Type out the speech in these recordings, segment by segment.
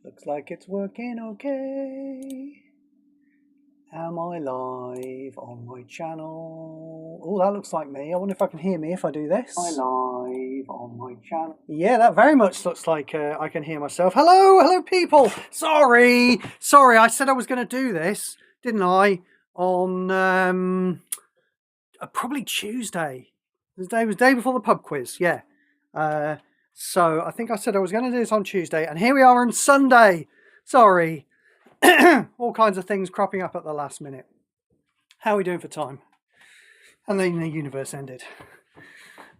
Looks like it's working okay. Am I live on my channel? Oh, that looks like me. I wonder if I can hear me if I do this. Am I live on my channel? Yeah, that very much looks like I can hear myself. Hello people. Sorry, I said I was going to do this, didn't I? On probably Tuesday. The day before the pub quiz, yeah. So I think I said I was going to do this on Tuesday, and here we are on Sunday. Sorry. All kinds of things cropping up at the last minute. How are we doing for time? And then the universe ended.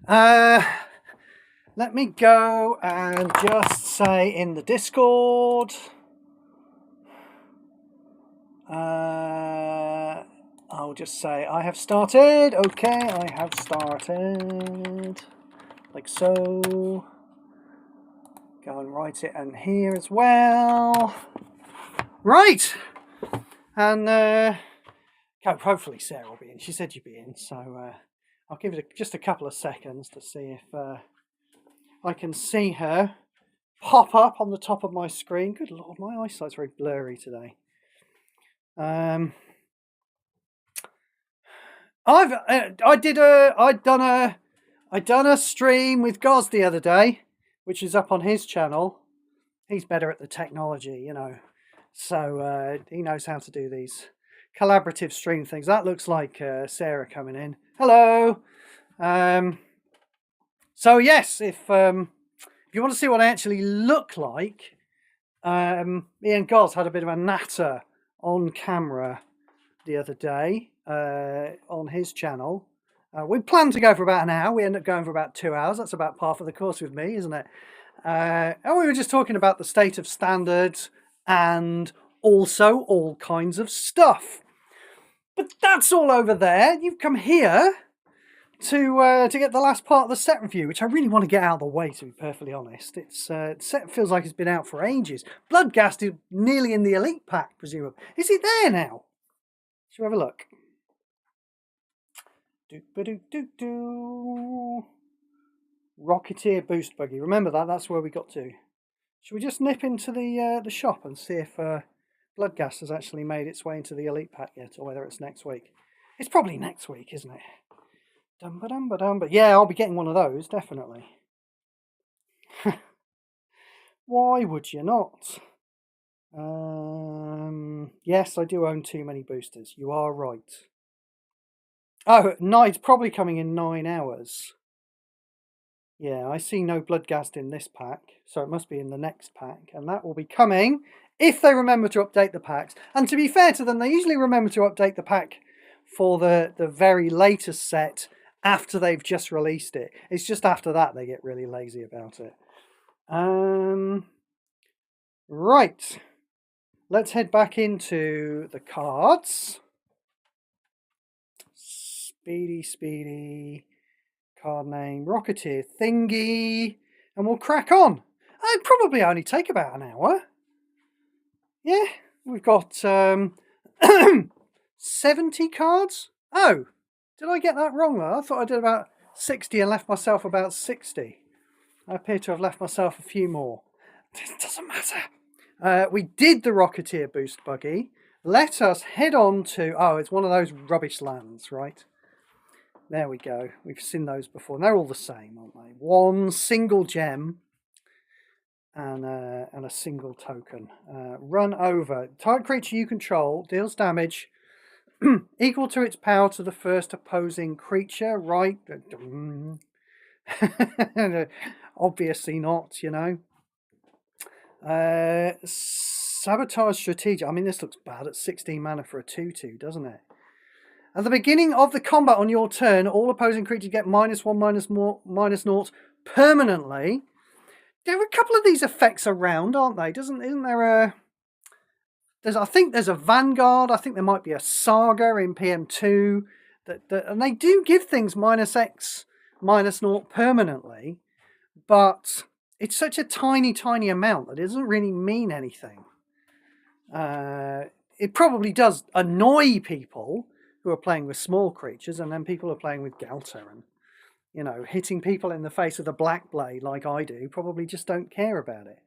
Let me go and just say in the Discord. I'll just say I have started. Okay, I have started. Like so. Go and write it in here as well. Right. And hopefully Sarah will be in. She said you'd be in, so I'll give it just a couple of seconds to see if I can see her pop up on the top of my screen. Good Lord, my eyesight's very blurry today. I'd done a stream with Goz the other day, which is up on his channel. He's better at the technology, you know, so he knows how to do these collaborative stream things. That looks like Sarah coming in. Hello. So yes, if you want to see what I actually look like, me and Goz had a bit of a natter on camera the other day on his channel. We planned to go for about an hour. We ended up going for about 2 hours. That's about par for the course with me, isn't it? And we were just talking about the state of standards and also all kinds of stuff. But that's all over there. You've come here to get the last part of the set review, which I really want to get out of the way, to be perfectly honest. It's set feels like it's been out for ages. Bloodghast is nearly in the elite pack, presumably. Is it there now? Shall we have a look? Rocketeer boost buggy. Remember that? That's where we got to. Should we just nip into the shop and see if Bloodghast has actually made its way into the elite pack yet, or whether it's next week? It's probably next week, isn't it? But yeah, I'll be getting one of those, definitely. Why would you not? Yes, I do own too many boosters. You are right. Oh, it's probably coming in 9 hours. Yeah, I see no Bloodghast in this pack, so it must be in the next pack, and that will be coming if they remember to update the packs. And to be fair to them, they usually remember to update the pack for the very latest set after they've just released it. It's just after that they get really lazy about it. Right. Let's head back into the cards. Speedy. Card name, Rocketeer Thingy. And we'll crack on. It'd probably only take about an hour. Yeah, we've got 70 cards. Oh, did I get that wrong though? I thought I did about 60 and left myself about 60. I appear to have left myself a few more. It doesn't matter. We did the Rocketeer boost buggy. Let us head on to... Oh, it's one of those rubbish lands, right? There we go. We've seen those before. And they're all the same, aren't they? One single gem and a single token. Run over. Target creature you control deals damage equal to its power to the first opposing creature. Right? Obviously not, you know. Sabotage strategic. I mean, this looks bad at 16 mana for a 2/2, doesn't it? At the beginning of the combat on your turn, all opposing creatures get -1/-0 permanently. There are a couple of these effects around, aren't they? Isn't there a... I think there's a Vanguard. I think there might be a Saga in PM2. And they do give things -X/-0 permanently, but it's such a tiny amount that it doesn't really mean anything. It probably does annoy people who are playing with small creatures, and then people are playing with Galter, and You know, hitting people in the face with a black blade like I do probably just don't care about it.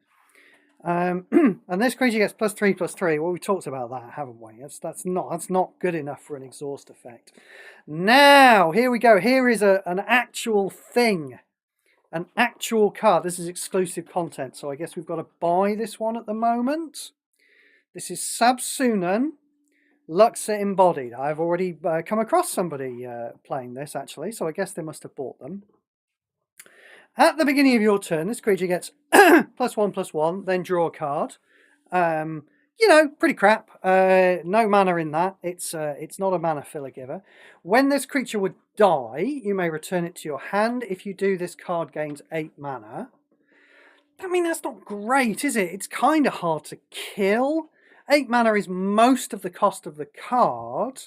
And this creature gets +3/+3. Well, we talked about that, haven't we? That's not good enough for an exhaust effect. Now, here we go. Here is an actual thing, an actual card. This is exclusive content, so I guess we've got to buy this one at the moment. This is Sabsunan Luxa Embodied. I've already come across somebody playing this, actually, so I guess they must have bought them. At the beginning of your turn, this creature gets +1/+1, then draw a card. You know, pretty crap. No mana in that. It's not a mana filler giver. When this creature would die, you may return it to your hand. If you do, this card gains 8 mana. I mean, that's not great, is it? It's kind of hard to kill. 8 mana is most of the cost of the card.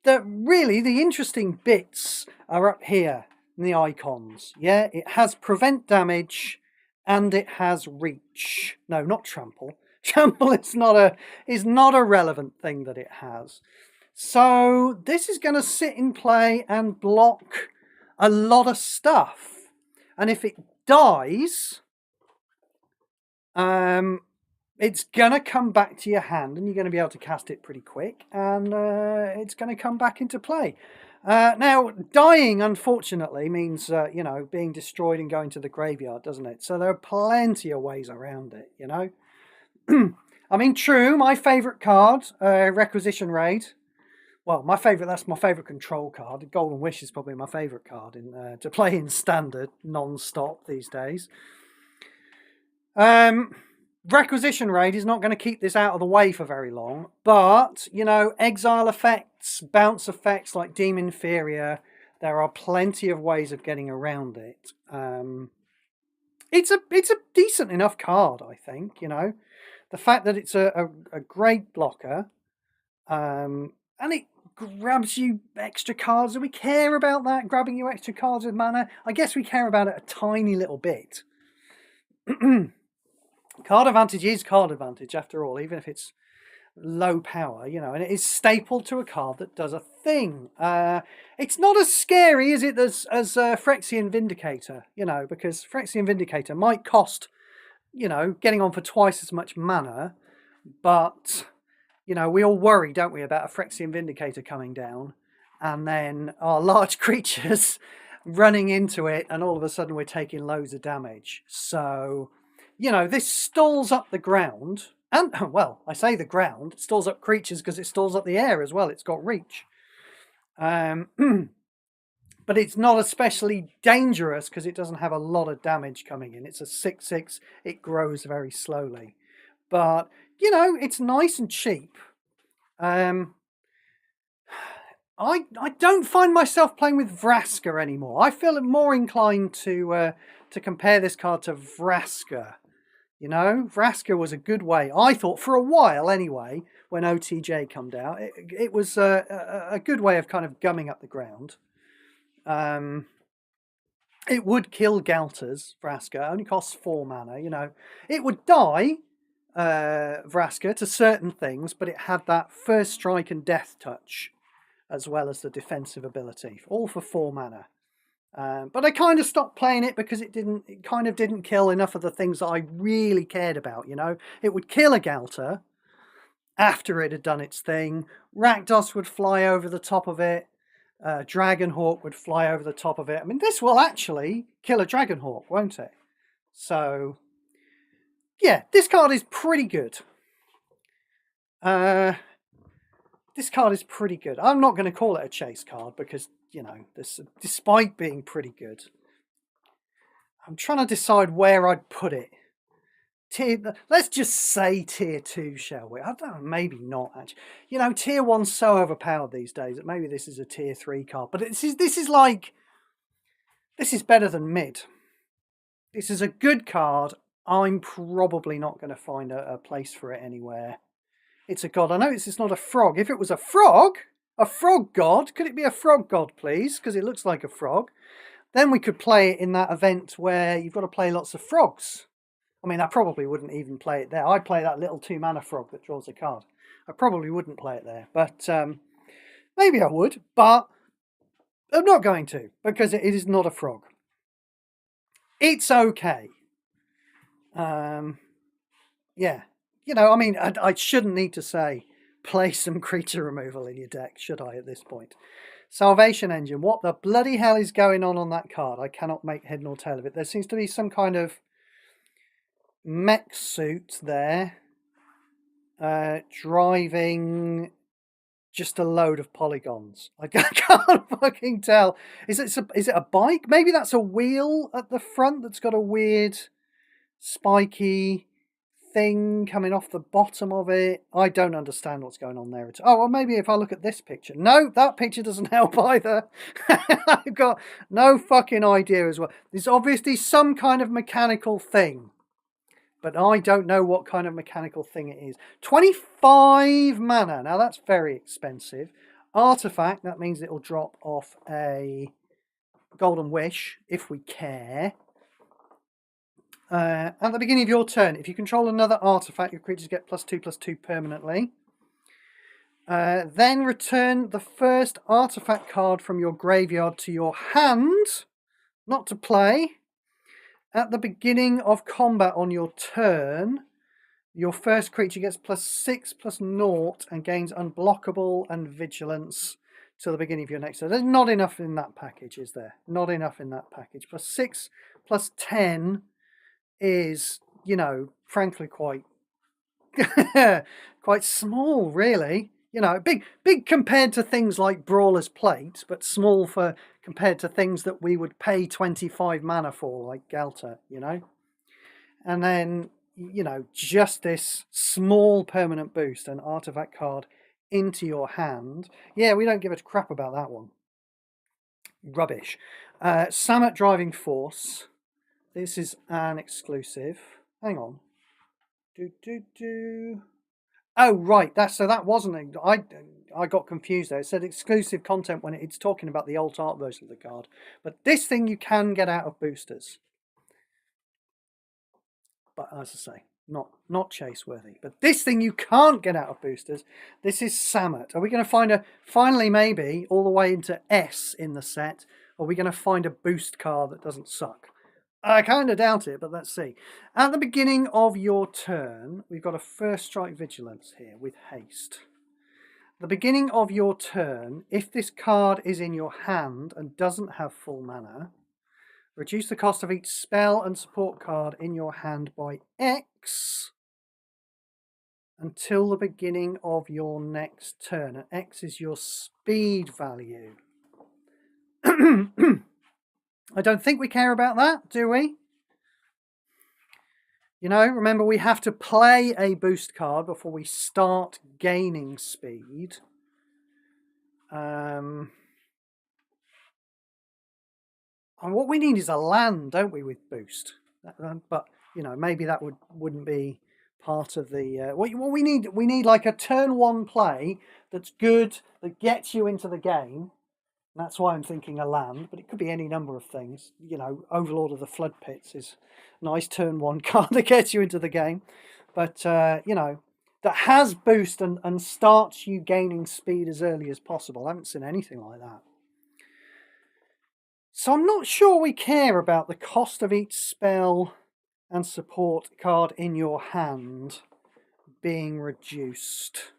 Really, the interesting bits are up here in the icons. Yeah, it has prevent damage and it has reach. No, not trample. Trample is not a relevant thing that it has. So this is going to sit in play and block a lot of stuff. And if it dies, it's going to come back to your hand and you're going to be able to cast it pretty quick, and it's going to come back into play. Now, dying, unfortunately, means, you know, being destroyed and going to the graveyard, doesn't it? So there are plenty of ways around it, you know. I mean, true, my favourite card, Requisition Raid. Well, that's my favourite control card. Golden Wish is probably my favourite card to play in Standard, non-stop these days. Requisition Raid is not going to keep this out of the way for very long, but, you know, exile effects, bounce effects like Deem Inferior, there are plenty of ways of getting around it. It's a decent enough card, I think, you know. The fact that it's a great blocker, and it grabs you extra cards. Do we care about that, grabbing you extra cards with mana? I guess we care about it a tiny little bit. Card advantage is card advantage after all, even if it's low power, you know, and it is stapled to a card that does a thing. It's not as scary, is it, as Phyrexian Vindicator, you know, because Phyrexian Vindicator might cost, you know, getting on for twice as much mana, but, you know, we all worry, don't we, about a Phyrexian Vindicator coming down, and then our large creatures running into it, and all of a sudden we're taking loads of damage. So, you know, this stalls up the ground, and, well, I say the ground, it stalls up creatures because it stalls up the air as well. It's got reach. But it's not especially dangerous because it doesn't have a lot of damage coming in. It's a 6/6. It grows very slowly. But, you know, it's nice and cheap. I don't find myself playing with Vraska anymore. I feel more inclined to compare this card to Vraska. You know, Vraska was a good way, I thought, for a while anyway, when OTJ came out. It was a good way of kind of gumming up the ground. It would kill Galters, Vraska, only costs 4 mana, you know. It would die, Vraska, to certain things, but it had that first strike and death touch, as well as the defensive ability, all for 4 mana. But I kind of stopped playing it because it kind of didn't kill enough of the things that I really cared about, you know. It would kill a Galter after it had done its thing. Rakdos would fly over the top of it. Dragonhawk would fly over the top of it. I mean, this will actually kill a Dragonhawk, won't it? So, yeah, this card is pretty good. This card is pretty good. I'm not going to call it a chase card because, you know, despite being pretty good, I'm trying to decide where I'd put it. Let's just say tier 2, shall we? I don't know, maybe not, actually. You know, tier 1's so overpowered these days that maybe this is a tier 3 card. But this is better than mid. This is a good card. I'm probably not going to find a place for it anywhere. It's a god. I notice it's not a frog. If it was a frog god, could it be a frog god, please? Because it looks like a frog. Then we could play it in that event where you've got to play lots of frogs. I mean, I probably wouldn't even play it there. I'd play that little 2-mana frog that draws a card. I probably wouldn't play it there, but maybe I would. But I'm not going to, because it is not a frog. It's okay. Yeah. You know, I mean, I shouldn't need to say, play some creature removal in your deck, should I, at this point? Salvation Engine. What the bloody hell is going on that card? I cannot make head nor tail of it. There seems to be some kind of mech suit there, driving just a load of polygons. I can't fucking tell. Is it a bike? Maybe that's a wheel at the front that's got a weird spiky thing coming off the bottom of it. I don't understand what's going on there at all. Oh, well, maybe if I look at this picture. No, that picture doesn't help either. I've got no fucking idea as well. There's obviously some kind of mechanical thing, but I don't know what kind of mechanical thing it is. 25 mana. Now, that's very expensive. Artifact, that means it'll drop off a Golden Wish, if we care. At the beginning of your turn, if you control another artifact, your creatures get +2/+2 permanently. Then return the first artifact card from your graveyard to your hand, not to play. At the beginning of combat on your turn, your first creature gets +6/+0 and gains unblockable and vigilance till the beginning of your next turn. There's not enough in that package, is there? Not enough in that package. +6/+10 is, you know, frankly quite quite small, really. You know, big compared to things like Brawler's Plate, but small compared to things that we would pay 25 mana for, like Galta, you know. And then, you know, just this small permanent boost, an artifact card into your hand. Yeah, we don't give a crap about that one. Rubbish. Samut Driving Force. This is an exclusive. Hang on. Oh, right. That wasn't. I got confused there. It said exclusive content when it's talking about the alt art version of the card. But this thing you can get out of boosters. But as I say, not chase worthy. But this thing you can't get out of boosters. This is Samut. Are we going to find finally maybe all the way into S in the set? Or are we going to find a boost card that doesn't suck? I kind of doubt it, but let's see. At the beginning of your turn, we've got a first strike vigilance here with haste. At the beginning of your turn, if this card is in your hand and doesn't have full mana, reduce the cost of each spell and support card in your hand by X until the beginning of your next turn. And X is your speed value. I don't think we care about that, do we? You know, remember we have to play a boost card before we start gaining speed. And what we need is a land, don't we, with boost? But, you know, maybe that wouldn't be part of the... what we need like a turn one play that's good, that gets you into the game. That's why I'm thinking a land, but it could be any number of things. You know, Overlord of the Flood Pits is a nice turn one card that gets you into the game. But, you know, that has boost and starts you gaining speed as early as possible. I haven't seen anything like that. So I'm not sure we care about the cost of each spell and support card in your hand being reduced.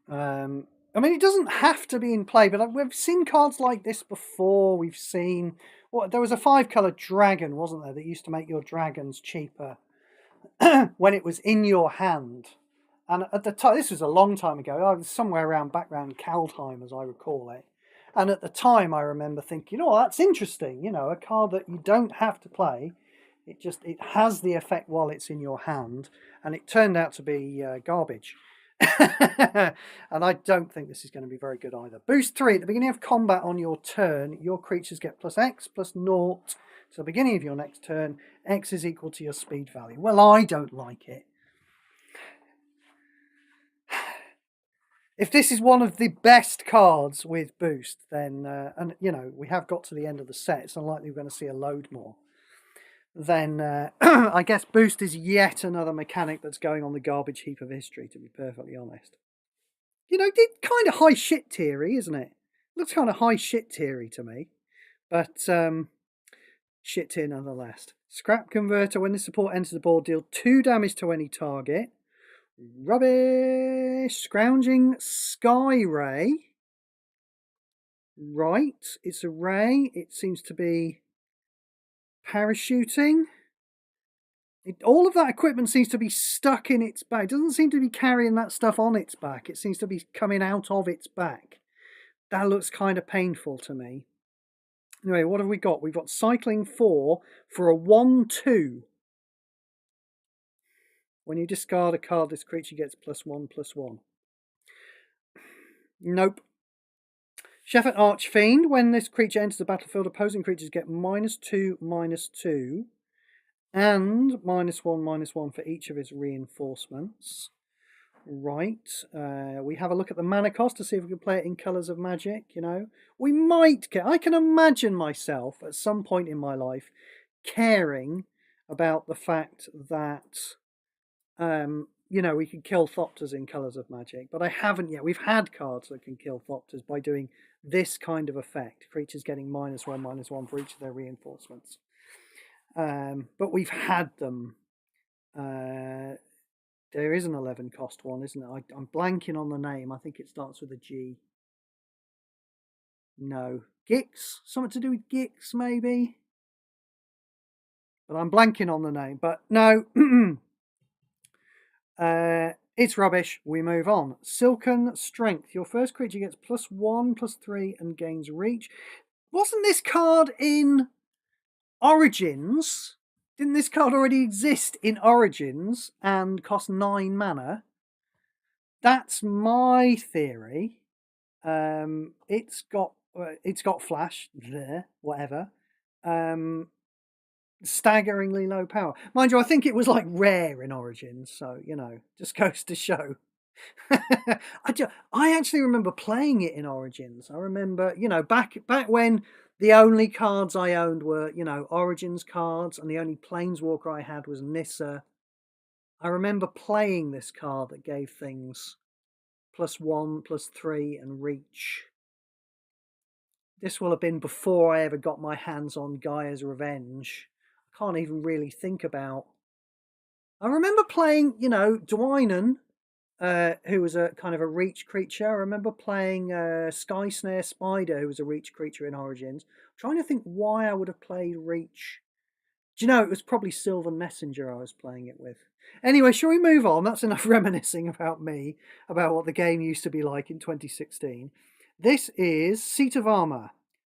I mean, it doesn't have to be in play, but we've seen cards like this before. We've seen... there was a 5-colour dragon, wasn't there, that used to make your dragons cheaper when it was in your hand. And at the time, this was a long time ago, I was somewhere around background Kaldheim, as I recall it. And at the time, I remember thinking, oh, that's interesting. You know, a card that you don't have to play. It has the effect while it's in your hand. And it turned out to be garbage. And I don't think this is going to be very good either. Boost 3. At the beginning of combat on your turn, your creatures get +X/+0 to the beginning of your next turn. X is equal to your speed value. Well, I don't like it. If this is one of the best cards with boost, then, and you know, we have got to the end of the set, it's unlikely we're going to see a load more. Then I guess boost is yet another mechanic that's going on the garbage heap of history, to be perfectly honest. You know, it's kind of high shit tiery, isn't it? Looks kind of high shit tiery to me, but shit tier nonetheless. Scrap Converter. When the support enters the board, deal 2 damage to any target. Rubbish. Scrounging Sky Ray. Right, it's a ray. It seems to be parachuting. All of that equipment seems to be stuck in its back. It doesn't seem to be carrying that stuff on its back. It seems to be coming out of its back. That looks kind of painful to me. Anyway, what have we got? We've got Cycling 4 for a 1/2. When you discard a card, this creature gets +1/+1. Nope. Shepherd Archfiend. When this creature enters the battlefield, opposing creatures get -2/-2. And -1/-1 for each of his reinforcements. Right. We have a look at the mana cost to see if we can play it in Colours of Magic, you know. We might get... I can imagine myself at some point in my life caring about the fact that, you know, we can kill Thopters in Colours of Magic. But I haven't yet. We've had cards that can kill Thopters by doing this kind of effect. Creatures getting -1/-1 for each of their reinforcements. But we've had them. There is an 11 cost one, isn't it? I'm blanking on the name. I think it starts with a G. No. Gix? Something to do with Gix, maybe? But I'm blanking on the name. But no. It's rubbish. We move on. Silken Strength. Your first creature gets +1/+3 and gains reach. Wasn't this card in Origins? Didn't this card already exist in Origins and cost 9 mana? That's my theory. It's got flash there, whatever. Staggeringly low power. Mind you, I think it was like rare in Origins, so you know, just goes to show. I actually remember playing it in Origins. I remember, you know, back when the only cards I owned were, you know, Origins cards, and the only Planeswalker I had was Nissa. I remember playing this card that gave things +1/+3 and reach. This will have been before I ever got my hands on Gaia's Revenge. I can't even really think about... I remember playing, you know, Dwynen, who was a kind of a reach creature. I remember playing Sky Snare Spider, who was a reach creature in Origins. I'm trying to think why I would have played reach. Do you know, it was probably Sylvan Messenger I was playing it with. Anyway, shall we move on? That's enough reminiscing about me, about what the game used to be like in 2016. This is Seat of Armor,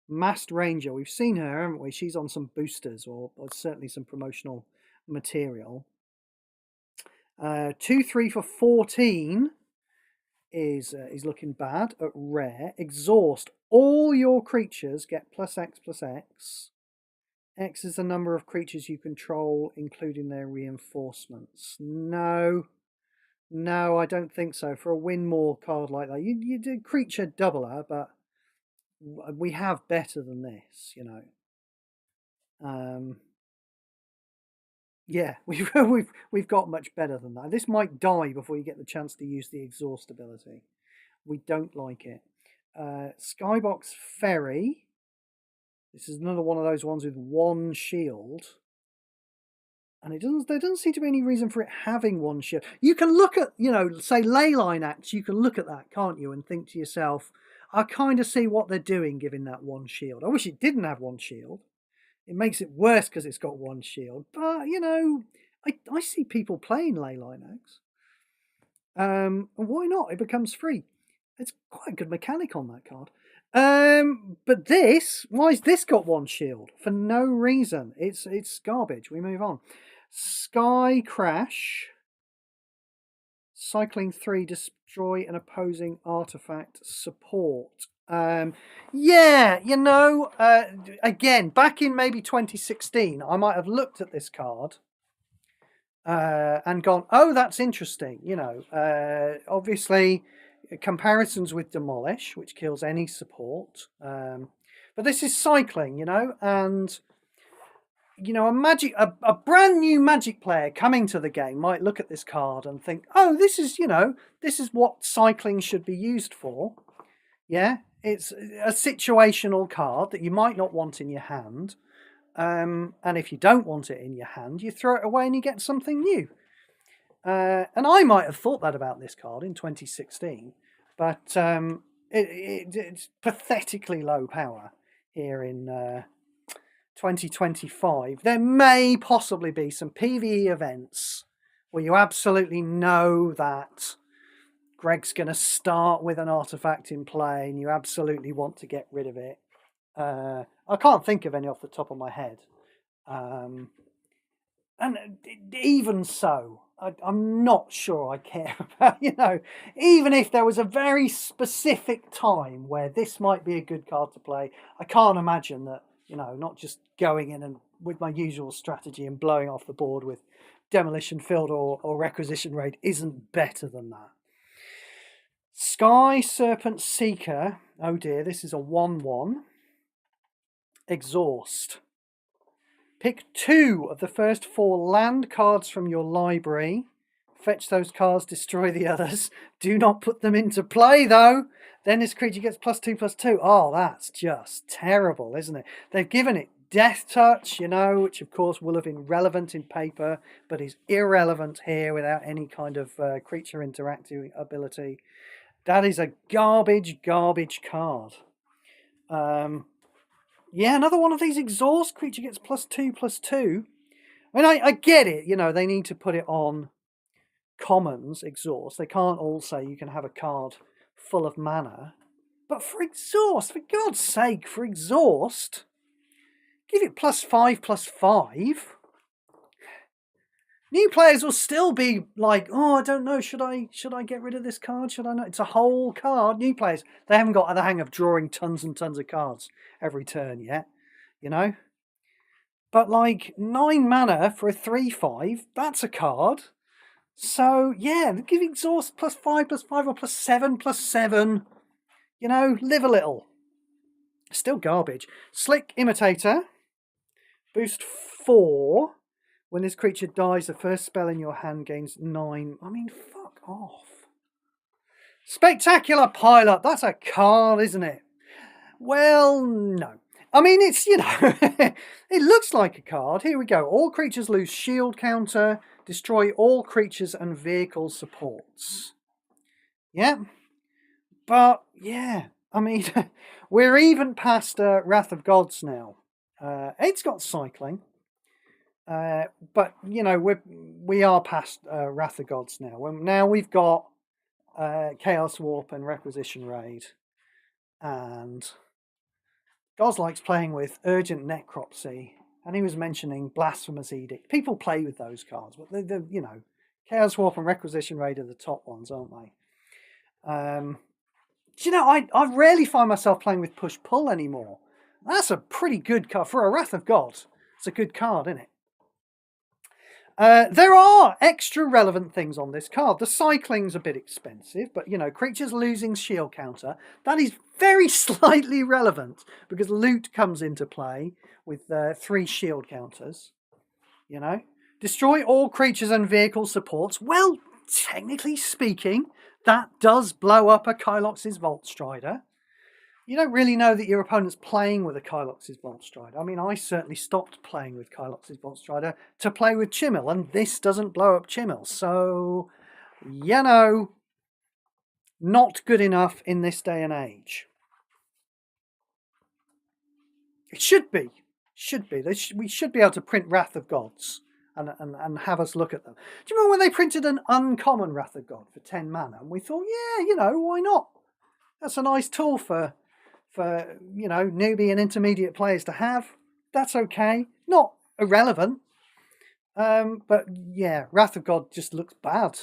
Masked Ranger. We've seen her, haven't we? She's on some boosters, or certainly some promotional material. 2/3 for 14 is looking bad at rare. Exhaust. All your creatures get +X/+X. X is the number of creatures you control, including their reinforcements. No, I don't think so. For a win more card like that, you do creature doubler, but we have better than this, you know. Yeah, we've got much better than that. This might die before you get the chance to use the exhaust ability. We don't like it. Skybox Ferry. This is another one of those ones with 1 shield. And there doesn't seem to be any reason for it having 1 shield. You can look at, you know, say Leyline Axe, you can look at that, can't you, and think to yourself, I kind of see what they're doing giving that 1 shield. I wish it didn't have 1 shield. It makes it worse because it's got 1 shield. But, you know, I see people playing Leyline Axe. And why not? It becomes free. It's quite a good mechanic on that card. But this, why has this got 1 shield? For no reason. It's garbage. We move on. Sky Crash. Cycling 3, destroy an opposing artifact. Support. Yeah, you know, again, back in maybe 2016, I might have looked at this card and gone, oh, that's interesting. You know, obviously comparisons with Demolish, which kills any support. But this is cycling, you know, and you know, a brand new Magic player coming to the game might look at this card and think, oh, this is, you know, this is what cycling should be used for. Yeah, It's a situational card that you might not want in your hand. And if you don't want it in your hand, you throw it away and you get something new. And I might have thought that about this card in 2016, but it's pathetically low power here in 2025. There may possibly be some PvE events where you absolutely know that Greg's going to start with an artifact in play and you absolutely want to get rid of it. I can't think of any off the top of my head. And even so, I'm not sure I care about, even if there was a very specific time where this might be a good card to play, I can't imagine that, not just going in and with my usual strategy and blowing off the board with Demolition Field or Requisition Raid isn't better than that. Sky Serpent Seeker. Oh dear, this is a 1/1. Exhaust. Pick 2 of the first 4 land cards from your library. Fetch those cards, destroy the others. Do not put them into play, though. Then this creature gets +2/+2. Oh, that's just terrible, isn't it? They've given it Death Touch, which of course will have been relevant in paper, but is irrelevant here without any kind of creature interactive ability. That is a garbage card. Yeah, another one of these exhaust. Creature gets +2/+2. I mean, I get it. They need to put it on commons, exhaust. They can't all say you can have a card full of mana. But for exhaust, for God's sake, for exhaust, give it +5/+5. New players will still be like, oh, I don't know, should I get rid of this card? Should I not? It's a whole card. New players, they haven't got the hang of drawing tons and tons of cards every turn yet, But 9 mana for a 3/5, that's a card. So yeah, give exhaust +5/+5 or +7/+7. Live a little. Still garbage. Slick Imitator. Boost 4. When this creature dies, the first spell in your hand gains 9. I mean, fuck off. Spectacular Pilot. That's a card, isn't it? Well, no. I mean, it's, it looks like a card. Here we go. All creatures lose shield counter. Destroy all creatures and vehicle supports. Yeah. But, yeah. I mean, we're even past Wrath of Gods now. It's got cycling. But we are past Wrath of Gods now. Now we've got Chaos Warp and Requisition Raid, and Goz likes playing with Urgent Necropsy, and he was mentioning Blasphemous Edict. People play with those cards, but they're Chaos Warp and Requisition Raid are the top ones, aren't they? I rarely find myself playing with Push Pull anymore. That's a pretty good card for a Wrath of God. It's a good card, isn't it? There are extra relevant things on this card. The cycling's a bit expensive, but creatures losing shield counter, that is very slightly relevant because loot comes into play with 3 shield counters. Destroy all creatures and vehicle supports. Well, technically speaking, that does blow up a Kylox's Vault Strider. You don't really know that your opponent's playing with a Kylox's Vault Strider. I mean, I certainly stopped playing with Kylox's Vault Strider to play with Chimil, and this doesn't blow up Chimil. So, not good enough in this day and age. It should be. We should be able to print Wrath of Gods and have us look at them. Do you remember when they printed an uncommon Wrath of God for 10 mana? And we thought, yeah, why not? That's a nice tool for newbie and intermediate players to have. That's okay. Not irrelevant. But yeah, Wrath of God just looks bad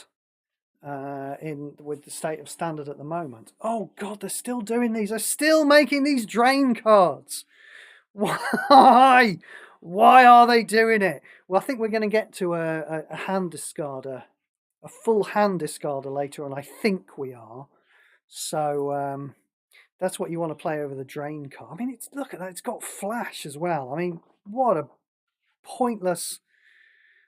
with the state of standard at the moment. Oh God, they're still doing these. They're still making these drain cards. Why? Why are they doing it? Well, I think we're going to get to a hand discarder, a full hand discarder later on. I think we are. So that's what you want to play over the drain card. I mean, look at that. It's got flash as well. I mean, what a pointless.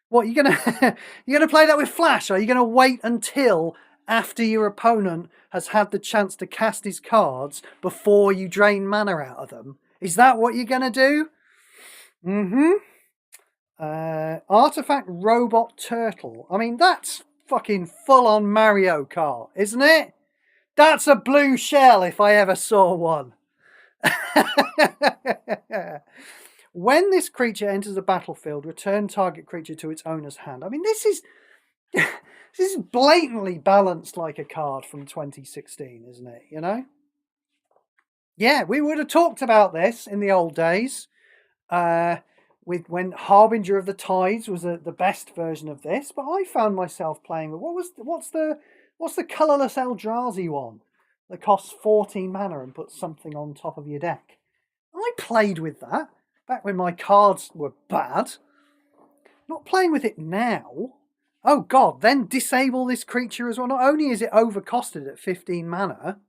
What you're gonna play that with flash? Are you gonna wait until after your opponent has had the chance to cast his cards before you drain mana out of them. Is that what you're going to do? Artifact Robot Turtle. I mean, that's fucking full-on Mario Kart, isn't it? That's a blue shell if I ever saw one. When this creature enters the battlefield, return target creature to its owner's hand. I mean, this is this is blatantly balanced like a card from 2016, isn't it? You know? Yeah, we would have talked about this in the old days. With when Harbinger of the Tides was the best version of this, but I found myself playing with what's the colourless Eldrazi one that costs 14 mana and puts something on top of your deck. I played with that back when my cards were bad. Not playing with it now. Oh god, then disable this creature as well. Not only is it overcosted at 15 mana,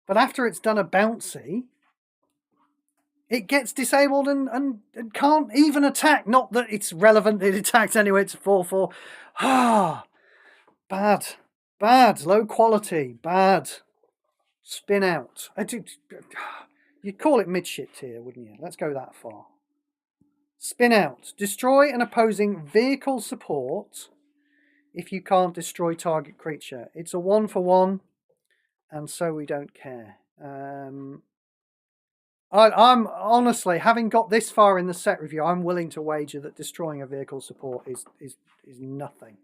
but after it's done a bouncy, it gets disabled and can't even attack. Not that it's relevant, it attacks anyway, it's 4/4. Bad. Bad. Low quality. Bad. Spin out. You'd call it mid-shit tier, wouldn't you? Let's go that far. Spin out. Destroy an opposing vehicle support if you can't destroy target creature. It's a 1-for-1, and so we don't care. I'm honestly, having got this far in the set review, I'm willing to wager that destroying a vehicle support is nothing.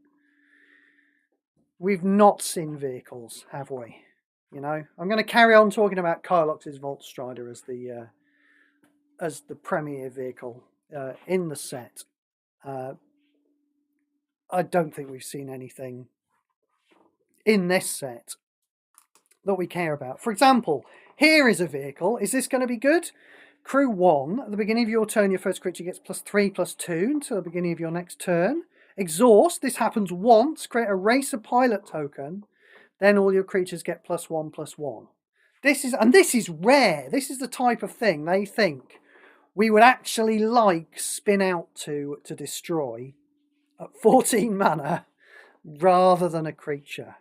We've not seen vehicles, have we? You know, I'm going to carry on talking about Kylox's Vault Strider as the premier vehicle in the set. I don't think we've seen anything in this set that we care about. For example, here is a vehicle. Is this going to be good? Crew 1. At the beginning of your turn, your first creature gets +3/+2 until the beginning of your next turn. Exhaust. This happens once. Create a Racer Pilot token. Then all your creatures get +1/+1. This is rare. This is the type of thing they think we would actually like Spin Out to destroy at 14 mana rather than a creature.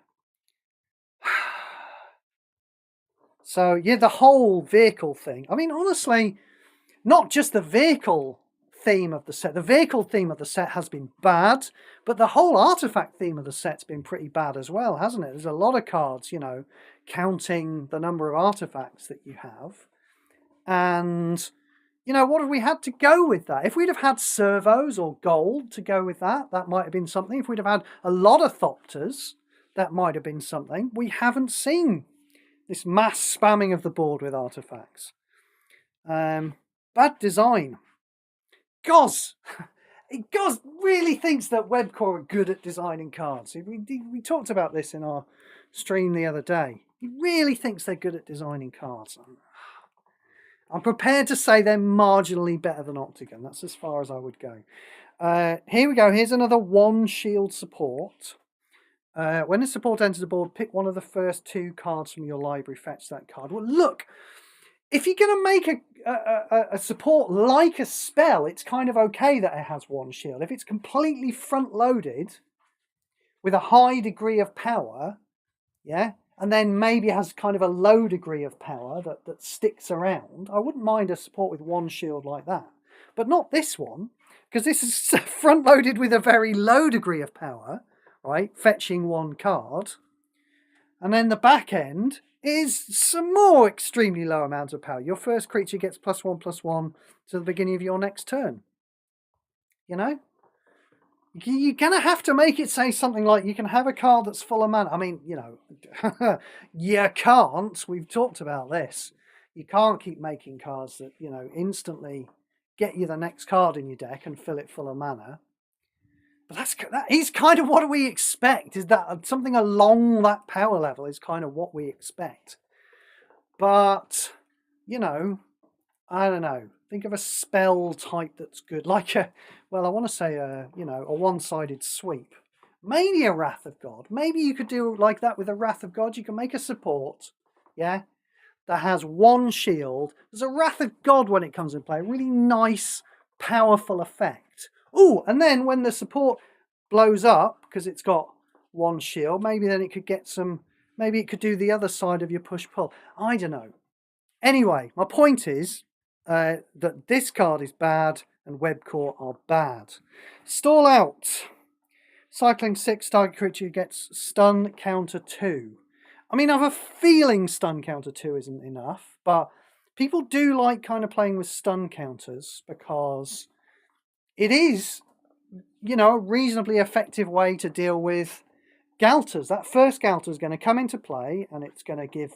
So, yeah, the whole vehicle thing. I mean, honestly, not just the vehicle theme of the set. The vehicle theme of the set has been bad, but the whole artifact theme of the set's been pretty bad as well, hasn't it? There's a lot of cards, you know, counting the number of artifacts that you have. And, you know, what have we had to go with that? If we'd have had servos or gold to go with that, that might have been something. If we'd have had a lot of Thopters, that might have been something. We haven't seen this mass spamming of the board with artifacts. Bad design. Goz really thinks that Webcore are good at designing cards. We talked about this in our stream the other day. He really thinks they're good at designing cards. I'm prepared to say they're marginally better than Octagon. That's as far as I would go. Here we go. Here's another 1 shield support. When a support enters the board, pick one of the first 2 cards from your library, fetch that card. Well, look, if you're going to make a support like a spell, it's kind of okay that it has 1 shield. If it's completely front-loaded with a high degree of power, yeah, and then maybe has kind of a low degree of power that sticks around, I wouldn't mind a support with 1 shield like that. But not this one, because this is front-loaded with a very low degree of power, right, fetching 1 card, and then the back end is some more extremely low amounts of power. Your first creature gets +1/+1 to the beginning of your next turn. You know? You're going to have to make it say something like, you can have a card that's full of mana. I mean, you know, you can't. We've talked about this. You can't keep making cards that, you know, instantly get you the next card in your deck and fill it full of mana. But that is kind of what we expect, is that something along that power level is kind of what we expect. But, you know, I don't know. Think of a spell type that's good. Like I want to say, you know, a one-sided sweep. Maybe a Wrath of God. Maybe you could do like that with a Wrath of God. You can make a support, yeah, that has 1 shield. There's a Wrath of God when it comes in play. A really nice, powerful effect. Oh, and then when the support blows up, because it's got 1 shield. Maybe then it could get some, maybe it could do the other side of your push-pull. I don't know. Anyway, my point is that this card is bad and Webcore are bad. Stall out. Cycling 6, target creature gets stun counter 2. I mean, I have a feeling stun counter 2 isn't enough, but people do like kind of playing with stun counters because it is, you know, a reasonably effective way to deal with Galters. That first Galter is going to come into play and it's going to give,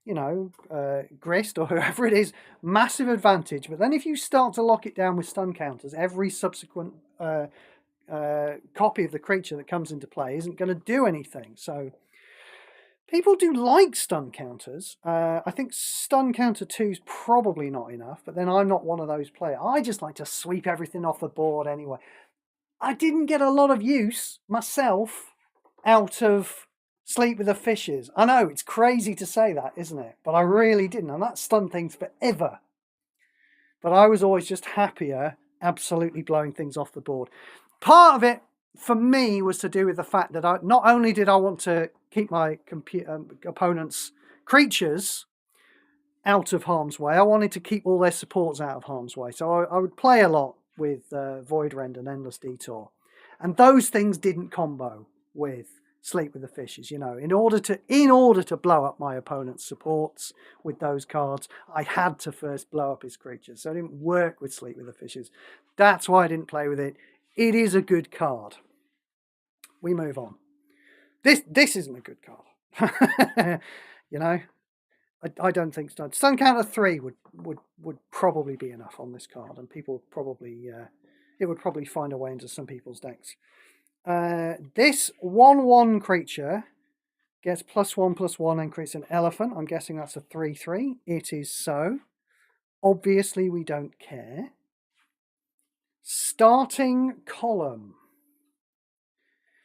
you know, Grist or whoever it is, massive advantage. But then if you start to lock it down with stun counters, every subsequent copy of the creature that comes into play isn't going to do anything. So people do like stun counters. I think stun counter 2 is probably not enough, but then I'm not one of those players. I just like to sweep everything off the board anyway. I didn't get a lot of use myself out of Sleep with the Fishes. I know, it's crazy to say that, isn't it? But I really didn't, and that stunned things forever. But I was always just happier absolutely blowing things off the board. Part of it, for me, was to do with the fact that not only did I want to keep my opponent's creatures out of harm's way, I wanted to keep all their supports out of harm's way. So I would play a lot with Void Rend and Endless Detour. And those things didn't combo with Sleep with the Fishes. You know, in order to blow up my opponent's supports with those cards, I had to first blow up his creatures. So it didn't work with Sleep with the Fishes. That's why I didn't play with it. It is a good card. We move on. This isn't a good card. You know, I don't think stun counter 3 would probably be enough on this card, and people would probably it would probably find a way into some people's decks. This 1/1 creature gets +1/+1 and creates an elephant. I'm guessing that's a 3/3. It is so. Obviously, we don't care. Starting column.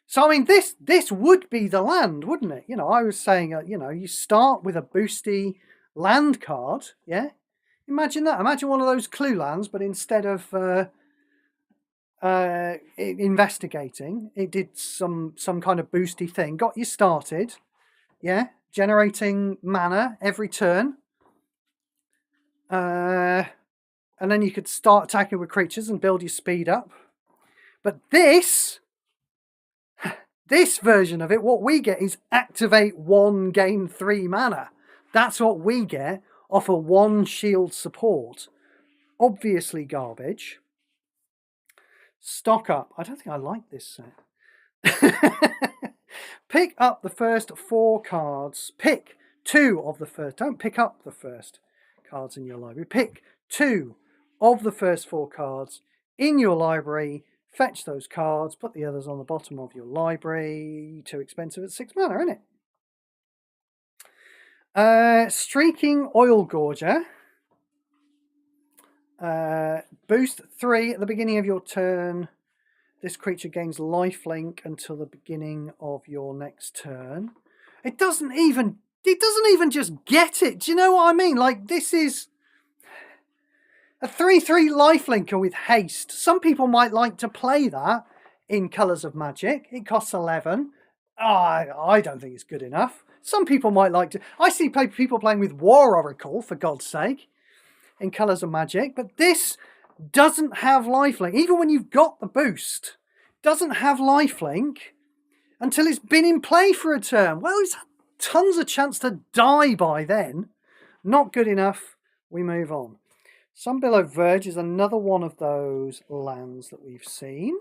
So, I mean, this would be the land, wouldn't it? You know, I was saying, you know, you start with a boosty land card, yeah? Imagine that. Imagine one of those clue lands, but instead of investigating, it did some kind of boosty thing. Got you started, yeah? Generating mana every turn. And then you could start attacking with creatures and build your speed up. But this version of it, what we get is activate 1, gain 3 mana. That's what we get off a 1 shield support. Obviously garbage. Stock up. I don't think I like this set. Pick up the first 4 cards. Pick 2 of the first. Don't pick up the first cards in your library. Pick 2 of the first 4 cards in your library. Fetch those cards, put the others on the bottom of your library. Too expensive at 6 mana, isn't it? Streaking Oil Gorger. Boost 3 at the beginning of your turn. This creature gains lifelink until the beginning of your next turn. It doesn't even just get it. Do you know what I mean? Like, this is a 3/3 lifelinker with haste. Some people might like to play that in Colours of Magic. It costs 11. I don't think it's good enough. Some people might like to. I see people playing with War Oracle, for God's sake, in Colours of Magic. But this doesn't have lifelink. Even when you've got the boost, doesn't have lifelink until it's been in play for a turn. Well, it's had tons of chance to die by then. Not good enough. We move on. Sunbillow Verge is another one of those lands that we've seen.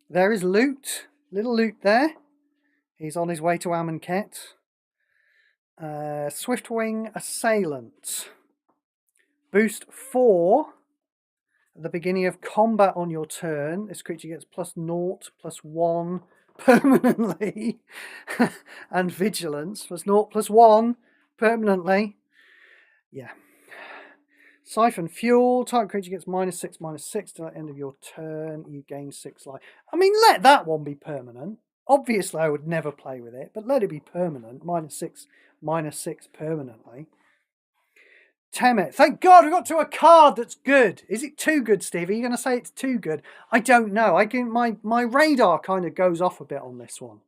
There is Loot. Little Loot there. He's on his way to Amonkhet. Swiftwing Assailant. Boost 4 at the beginning of combat on your turn. This creature gets +0/+1 permanently. And Vigilance. +0/+1 permanently. Yeah. Siphon Fuel. Target creature gets -6/-6 to the end of your turn. You gain 6 life. I mean, let that one be permanent. Obviously, I would never play with it, but let it be permanent. -6/-6 permanently. Temet. Thank God we got to a card that's good. Is it too good, Steve? Are you going to say it's too good? I don't know. My radar kind of goes off a bit on this one,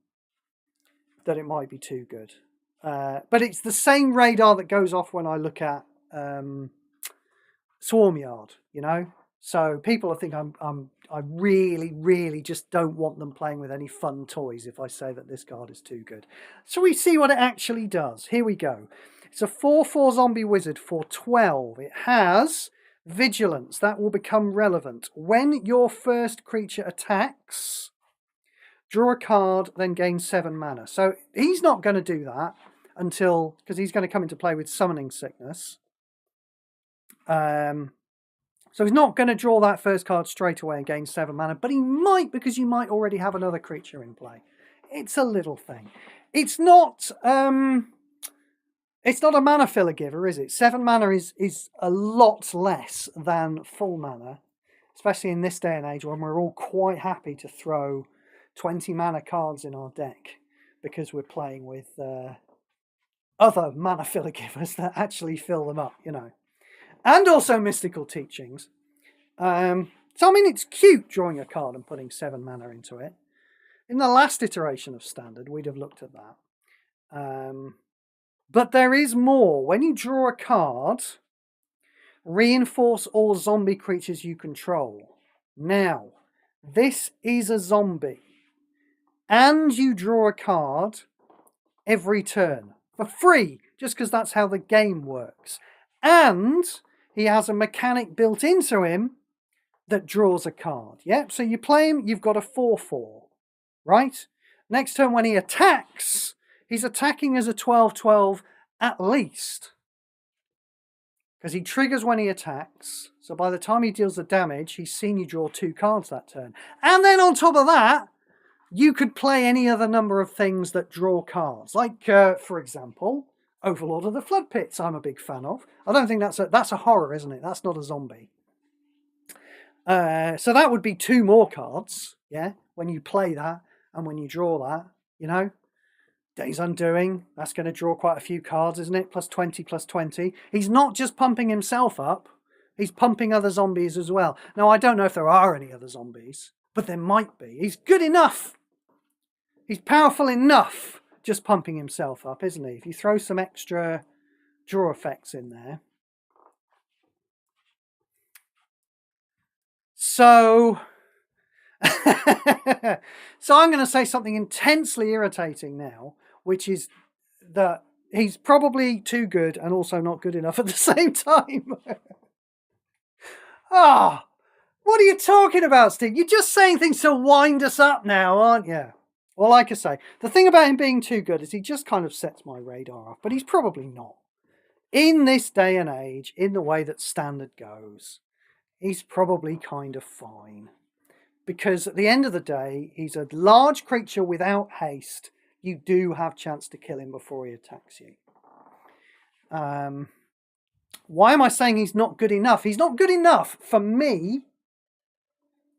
that it might be too good. But it's the same radar that goes off when I look at Swarmyard, you know. So people think I really just don't want them playing with any fun toys if I say that this card is too good. So we see what it actually does. Here we go. It's a 4/4 zombie wizard for 12. It has vigilance. That will become relevant. When your first creature attacks, draw a card, then gain 7 mana. So he's not going to do that until, because he's going to come into play with Summoning Sickness. So he's not going to draw that first card straight away and gain 7 mana, but he might, because you might already have another creature in play. It's a little thing. It's not a mana filler giver, is it? 7 mana is a lot less than full mana, especially in this day and age when we're all quite happy to throw 20 mana cards in our deck because we're playing with other mana filler givers that actually fill them up, you know. And also mystical teachings. So, I mean, it's cute drawing a card and putting 7 mana into it. In the last iteration of Standard, we'd have looked at that. But there is more. When you draw a card, reinforce all zombie creatures you control. Now, this is a zombie. And you draw a card every turn for free, just because that's how the game works. And he has a mechanic built into him that draws a card. Yep, so you play him, you've got a 4/4, right? Next turn when he attacks, he's attacking as a 12/12 at least. Because he triggers when he attacks. So by the time he deals the damage, he's seen you draw 2 cards that turn. And then on top of that, you could play any other number of things that draw cards. Like, for example, Overlord of the Flood Pits, I'm a big fan of. I don't think that's a horror, isn't it? That's not a zombie. So that would be 2 more cards, yeah, when you play that and when you draw that, you know. Days Undoing, that's going to draw quite a few cards, isn't it? Plus 20, plus 20. He's not just pumping himself up, he's pumping other zombies as well. Now, I don't know if there are any other zombies, but there might be. He's good enough. He's powerful enough just pumping himself up, isn't he? If you throw some extra draw effects in there. So, so I'm going to say something intensely irritating now, which is that he's probably too good and also not good enough at the same time. Ah, what are you talking about, Steve? You're just saying things to wind us up now, aren't you? Well, like I say, the thing about him being too good is he just kind of sets my radar off, but he's probably not. In this day and age, in the way that Standard goes, he's probably kind of fine. Because at the end of the day, he's a large creature without haste. You do have chance to kill him before he attacks you. Why am I saying he's not good enough? He's not good enough for me,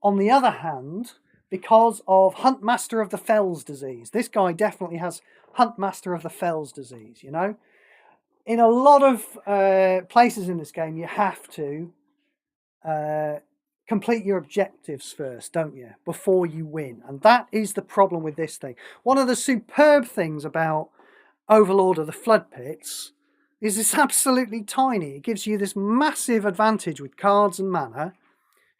on the other hand, because of Huntmaster of the Fells disease. This guy definitely has Huntmaster of the Fells disease, you know? In a lot of places in this game, you have to complete your objectives first, don't you? Before you win. And that is the problem with this thing. One of the superb things about Overlord of the Flood Pits is it's absolutely tiny. It gives you this massive advantage with cards and mana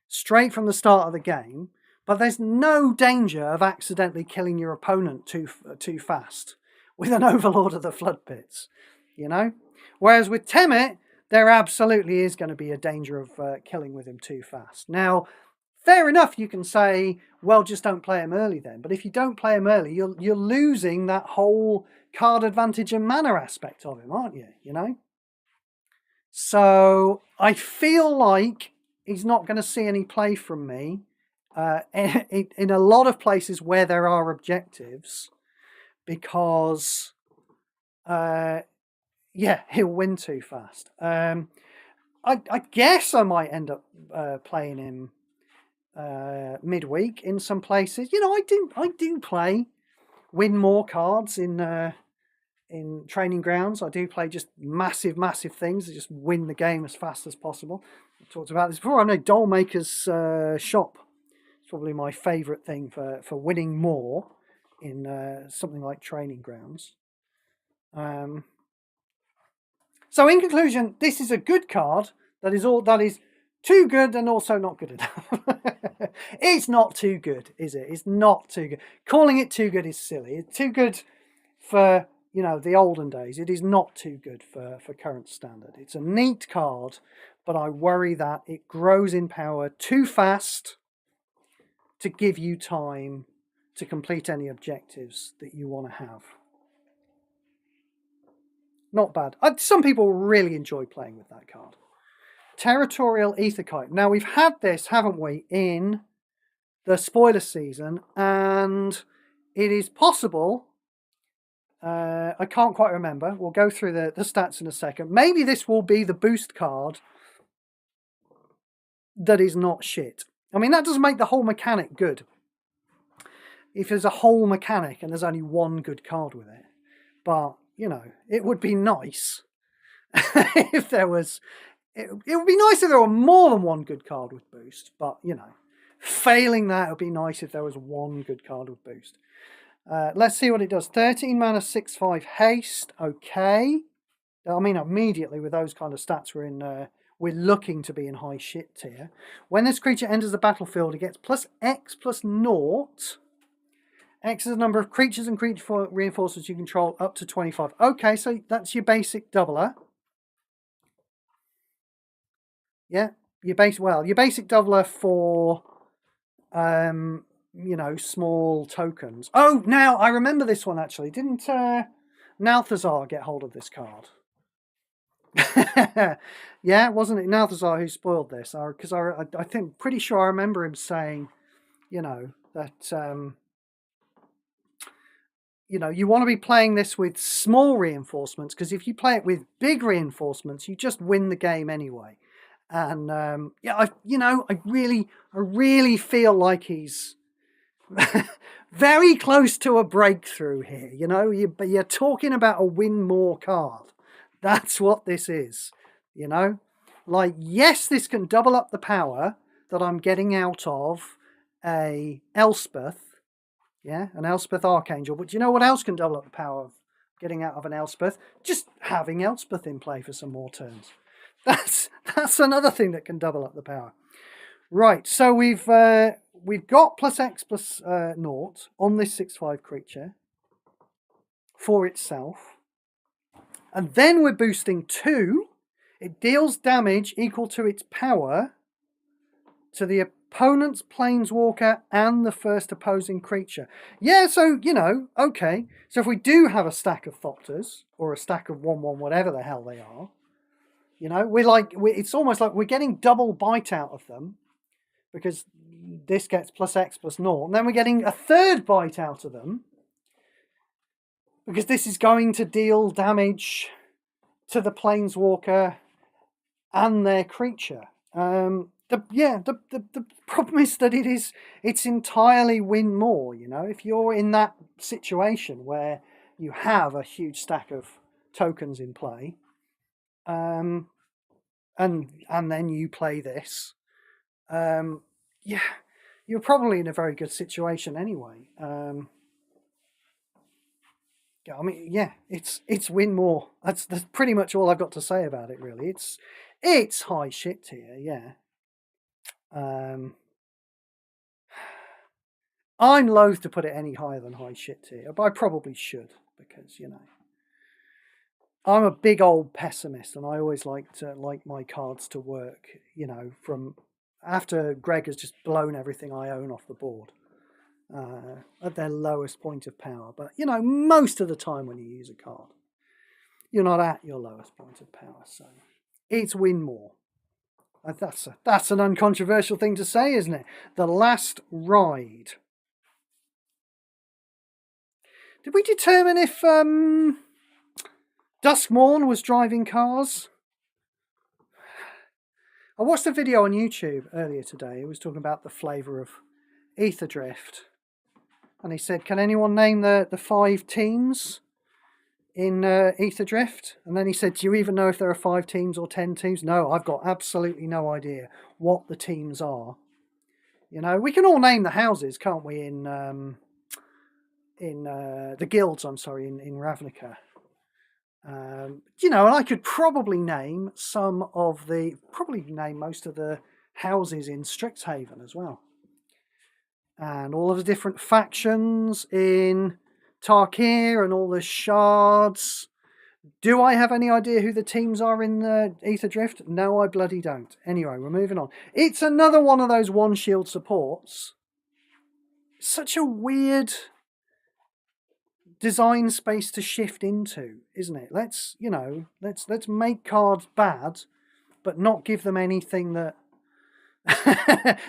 straight from the start of the game. But there's no danger of accidentally killing your opponent too fast with an Overlord of the Flood Pits, you know? Whereas with Temet, there absolutely is going to be a danger of killing with him too fast. Now, fair enough, you can say, well, just don't play him early then. But if you don't play him early, you're losing that whole card advantage and mana aspect of him, aren't you? You know? So I feel like he's not going to see any play from me. In a lot of places where there are objectives, because yeah, he'll win too fast. I guess I might end up playing him midweek in some places. You know, I do play win more cards in in Training Grounds. I do play just massive, massive things that just win the game as fast as possible. I talked about this before. I know Dollmaker's shop is probably my favourite thing for winning more in something like Training Grounds. So in conclusion, this is a good card that is too good and also not good enough. It's not too good, is it? It's not too good. Calling it too good is silly. It's too good for, you know, the olden days. It is not too good for current standard. It's a neat card, but I worry that it grows in power too fast to give you time to complete any objectives that you want to have. Not bad. Some people really enjoy playing with that card. Territorial Aetherdrift. Now, we've had this, haven't we, in the spoiler season, and it is possible, I can't quite remember, we'll go through the stats in a second. Maybe this will be the boost card that is not shit. I mean, that doesn't make the whole mechanic good. If there's a whole mechanic and there's only one good card with it. But, you know, it would be nice if there was... It would be nice if there were more than one good card with boost. But, you know, failing that, it would be nice if there was one good card with boost. Let's see what it does. 13 mana, 6/5 haste. Okay. I mean, immediately with those kind of stats, we're looking to be in high shit tier. When this creature enters the battlefield, it gets plus X plus 0. X is the number of creatures and creature reinforcements you control up to 25. Okay, so that's your basic doubler. Yeah, your basic doubler for, you know, small tokens. Oh, now I remember this one actually. Didn't Nalthazar get hold of this card? Yeah, wasn't it Nalthazar who spoiled this? Because I think pretty sure I remember him saying, you know, that you know, you want to be playing this with small reinforcements, because if you play it with big reinforcements, you just win the game anyway. And yeah, I really feel like he's very close to a breakthrough here. You know, you're talking about a win more card. That's what this is. You know, like, yes, this can double up the power that I'm getting out of a Elspeth. Yeah, an Elspeth Archangel. But do you know what else can double up the power of getting out of an Elspeth? Just having Elspeth in play for some more turns. That's another thing that can double up the power. Right, so we've got plus X plus 0 on this 6/5 creature for itself. And then we're boosting 2. It deals damage equal to its power to the opponent's planeswalker and the first opposing creature. Yeah, so, you know, okay. So if we do have a stack of Thopters, or a stack of 1/1, whatever the hell they are, you know, it's almost like we're getting double bite out of them, because this gets plus X plus 0. And then we're getting a third bite out of them, because this is going to deal damage to the planeswalker and their creature. The problem is that it's entirely win more. You know, if you're in that situation where you have a huge stack of tokens in play, and then you play this, yeah, you're probably in a very good situation anyway. I mean, yeah, it's win more. That's pretty much all I've got to say about it, really. It's high shit tier, yeah. I'm loath to put it any higher than high shit tier, but I probably should, because, you know, I'm a big old pessimist, and I always like my cards to work, you know, from after Greg has just blown everything I own off the board at their lowest point of power. But, you know, most of the time when you use a card, you're not at your lowest point of power, so it's win more. That's an uncontroversial thing to say, isn't it? The Last Ride. Did we determine if Duskmorn was driving cars? I watched a video on YouTube earlier today. It was talking about the flavour of Aetherdrift. And he said, can anyone name the 5 teams in Aetherdrift. And then he said, do you even know if there are 5 teams or 10 teams? No, I've got absolutely no idea what the teams are. You know, we can all name the houses, can't we, in the guilds, I'm sorry, in Ravnica. You know, and I could probably name most of the houses in Strixhaven as well. And all of the different factions in Tarkir and all the shards. Do I have any idea who the teams are in the Aetherdrift? No, I bloody don't. Anyway, we're moving on. It's another one of those one shield supports. Such a weird design space to shift into, isn't it? Let's make cards bad, but not give them anything that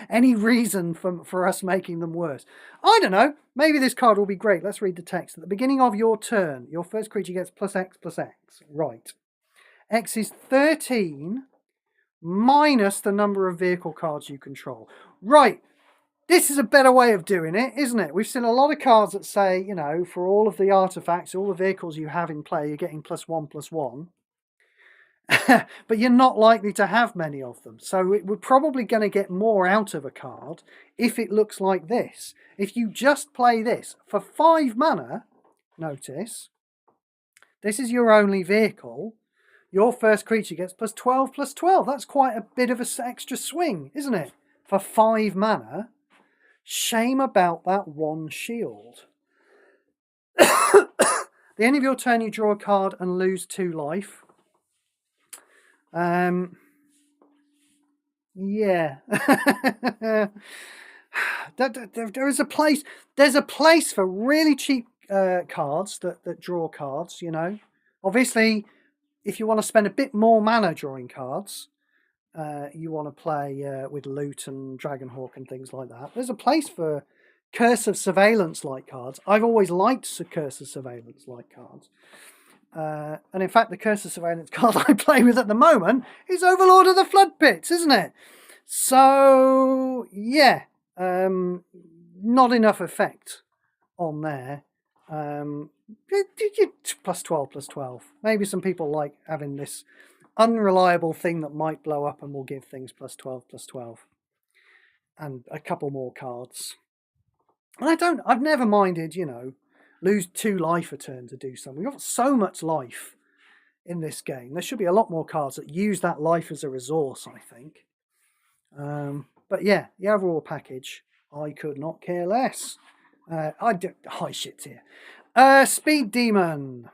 any reason for us making them worse. I don't know. Maybe this card will be great. Let's read the text. At the beginning of your turn, your first creature gets +X+X. Right. X is 13 minus the number of vehicle cards you control. Right. This is a better way of doing it, isn't it? We've seen a lot of cards that say, you know, for all of the artifacts, all the vehicles you have in play, you're getting +1/+1. But you're not likely to have many of them. So we're probably going to get more out of a card if it looks like this. If you just play this for 5 mana, notice, this is your only vehicle. Your first creature gets +12/+12. That's quite a bit of an extra swing, isn't it? For 5 mana. Shame about that 1 shield. The end of your turn, you draw a card and lose 2 life. Yeah. There's a place for really cheap cards that draw cards, you know. Obviously, if you want to spend a bit more mana drawing cards, you want to play with Loot and Dragonhawk and things like that. There's a place for Curse of Surveillance-like cards. I've always liked Curse of Surveillance-like cards. And in fact, the Curse of Surveillance card I play with at the moment is Overlord of the Flood Pits, isn't it? So, yeah, not enough effect on there. +12/+12. Maybe some people like having this unreliable thing that might blow up and will give things +12/+12. And a couple more cards. And I've never minded, you know, lose 2 life a turn to do something. We've got so much life in this game. There should be a lot more cards that use that life as a resource, I think. But yeah, the overall package, I could not care less. High shit here. Speed Demon.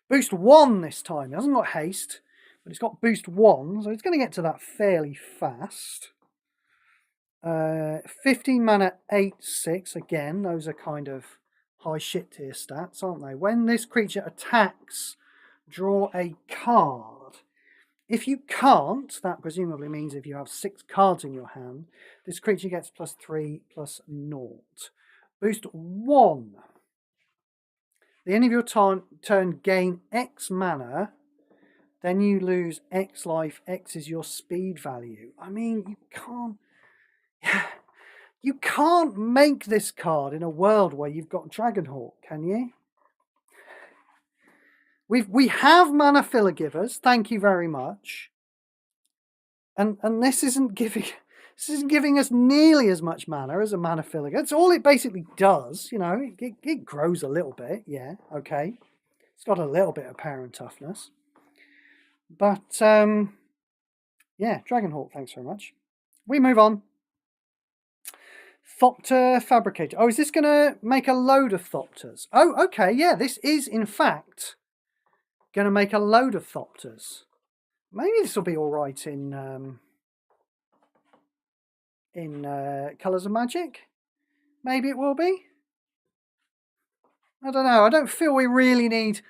Boost 1 this time. It hasn't got haste, but it's got boost 1, so it's going to get to that fairly fast. 15 mana, 8/6. Again, those are kind of high shit tier stats, aren't they? When this creature attacks, draw a card. If you can't, that presumably means if you have 6 cards in your hand, this creature gets +3/+0. Boost 1. At the end of your turn, gain X mana. Then you lose X life. X is your speed value. I mean, you can't make this card in a world where you've got Dragonhawk, can you? We have mana filler givers, thank you very much. And this isn't giving us nearly as much mana as a mana filler. That's all it basically does, you know. It grows a little bit, yeah, okay. It's got a little bit of power and toughness. But yeah, Dragonhawk, thanks very much. We move on. Thopter Fabricator. Oh, is this going to make a load of Thopters? Oh, okay, yeah, this is, in fact, going to make a load of Thopters. Maybe this will be all right in Colours of Magic. Maybe it will be. I don't know. I don't feel we really need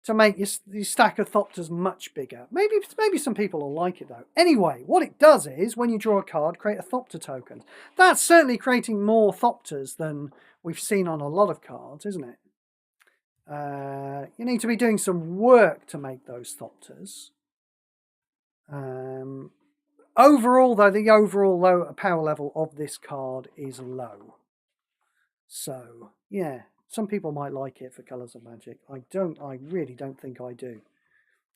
to make your stack of Thopters much bigger. Maybe some people will like it, though. Anyway, what it does is, when you draw a card, create a Thopter token. That's certainly creating more Thopters than we've seen on a lot of cards, isn't it? You need to be doing some work to make those Thopters. Overall, though, the overall power level of this card is low. So, yeah, Some people might like it for Colours of Magic. I really don't think I do.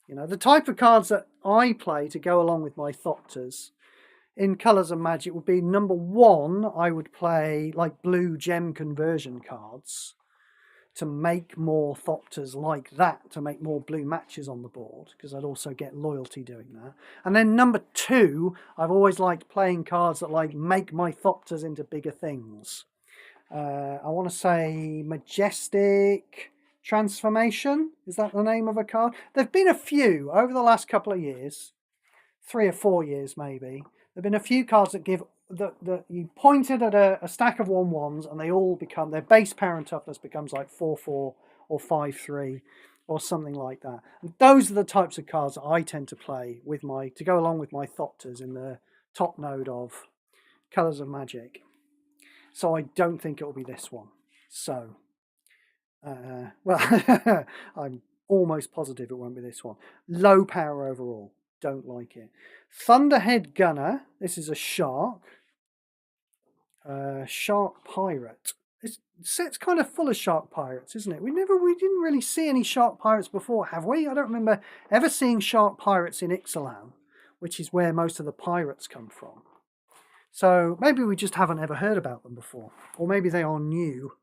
You know, the type of cards that I play to go along with my Thopters in Colours of Magic would be, number one, I would play like blue gem conversion cards to make more Thopters like that, to make more blue matches on the board, because I'd also get loyalty doing that. And then number two, I've always liked playing cards that like make my Thopters into bigger things. I want to say Majestic Transformation. Is that the name of a card? There've been a few over the last couple of years, 3 or 4 years maybe. There've been a few cards that give that you pointed at a stack of 1/1s and they all become, their base power and toughness becomes like 4/4 or 5/3 or something like that. And those are the types of cards that I tend to play with to go along with my Thopters in the top node of Colours of Magic. So I don't think it will be this one. So, well, I'm almost positive it won't be this one. Low power overall. Don't like it. Thunderhead Gunner. This is a shark. Shark Pirate. It's kind of full of shark pirates, isn't it? We didn't really see any shark pirates before, have we? I don't remember ever seeing shark pirates in Ixalan, which is where most of the pirates come from. So maybe we just haven't ever heard about them before, or maybe they are new.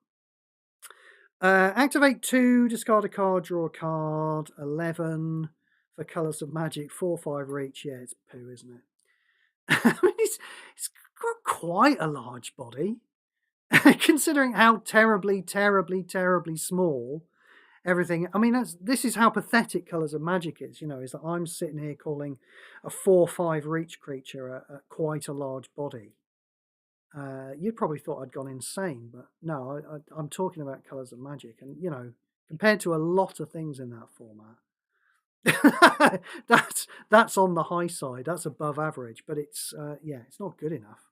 Activate 2, discard a card, draw a card. 11 for Colours of Magic, 4/5 reach. Yeah, it's poo, isn't it? I mean, it's got quite a large body, considering how terribly, terribly, terribly small everything. I mean, this is how pathetic Colours of Magic is. You know, is that I'm sitting here calling a 4/5 reach creature a quite a large body. You probably thought I'd gone insane, but no, I'm talking about Colours of Magic, and you know, compared to a lot of things in that format, that's on the high side. That's above average, but it's yeah, it's not good enough.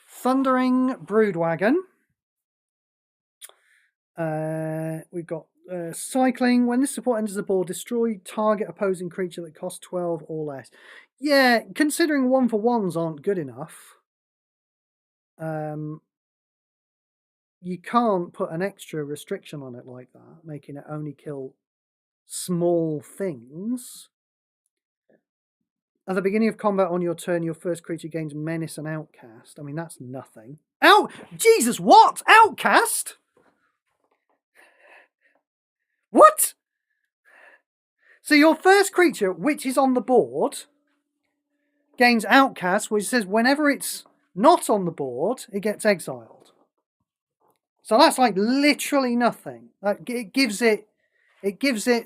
Thundering Broodwagon. We've got cycling. When this support enters the board, destroy target opposing creature that costs 12 or less. Yeah, considering 1/1s aren't good enough. You can't put an extra restriction on it like that, making it only kill small things. At the beginning of combat on your turn, your first creature gains Menace and Outcast. I mean, that's nothing. Jesus, what? Outcast? What? So your first creature, which is on the board, gains Outcast, which says whenever it's not on the board, it gets exiled. So that's like literally nothing. It gives it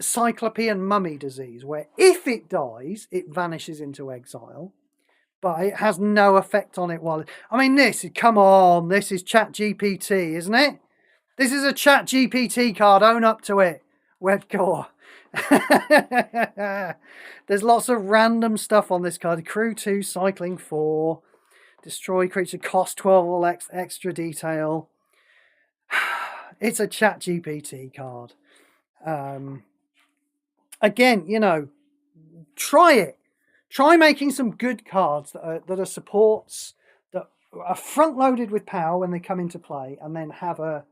Cyclopean Mummy disease, where if it dies, it vanishes into exile, but it has no effect on it while. I mean, come on, this is ChatGPT, isn't it? This is a ChatGPT card. Own up to it, Wedcore. There's lots of random stuff on this card. Crew 2, cycling 4, destroy creature, cost 12 or extra detail. It's a ChatGPT card. Again, you know, try it. Try making some good cards that are supports, that are front loaded with power when they come into play, and then have an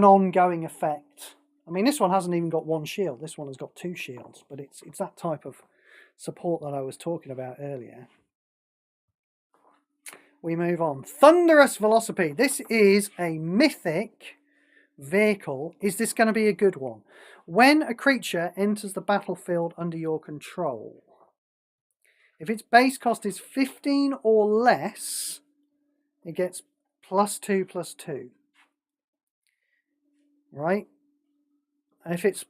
ongoing effect. I mean, this one hasn't even got 1 shield. This one has got 2 shields, but it's that type of support that I was talking about earlier. We move on. Thunderous Velocipede. This is a mythic vehicle. Is this going to be a good one? When a creature enters the battlefield under your control, if its base cost is 15 or less, it gets +2/+2. Right? And if it's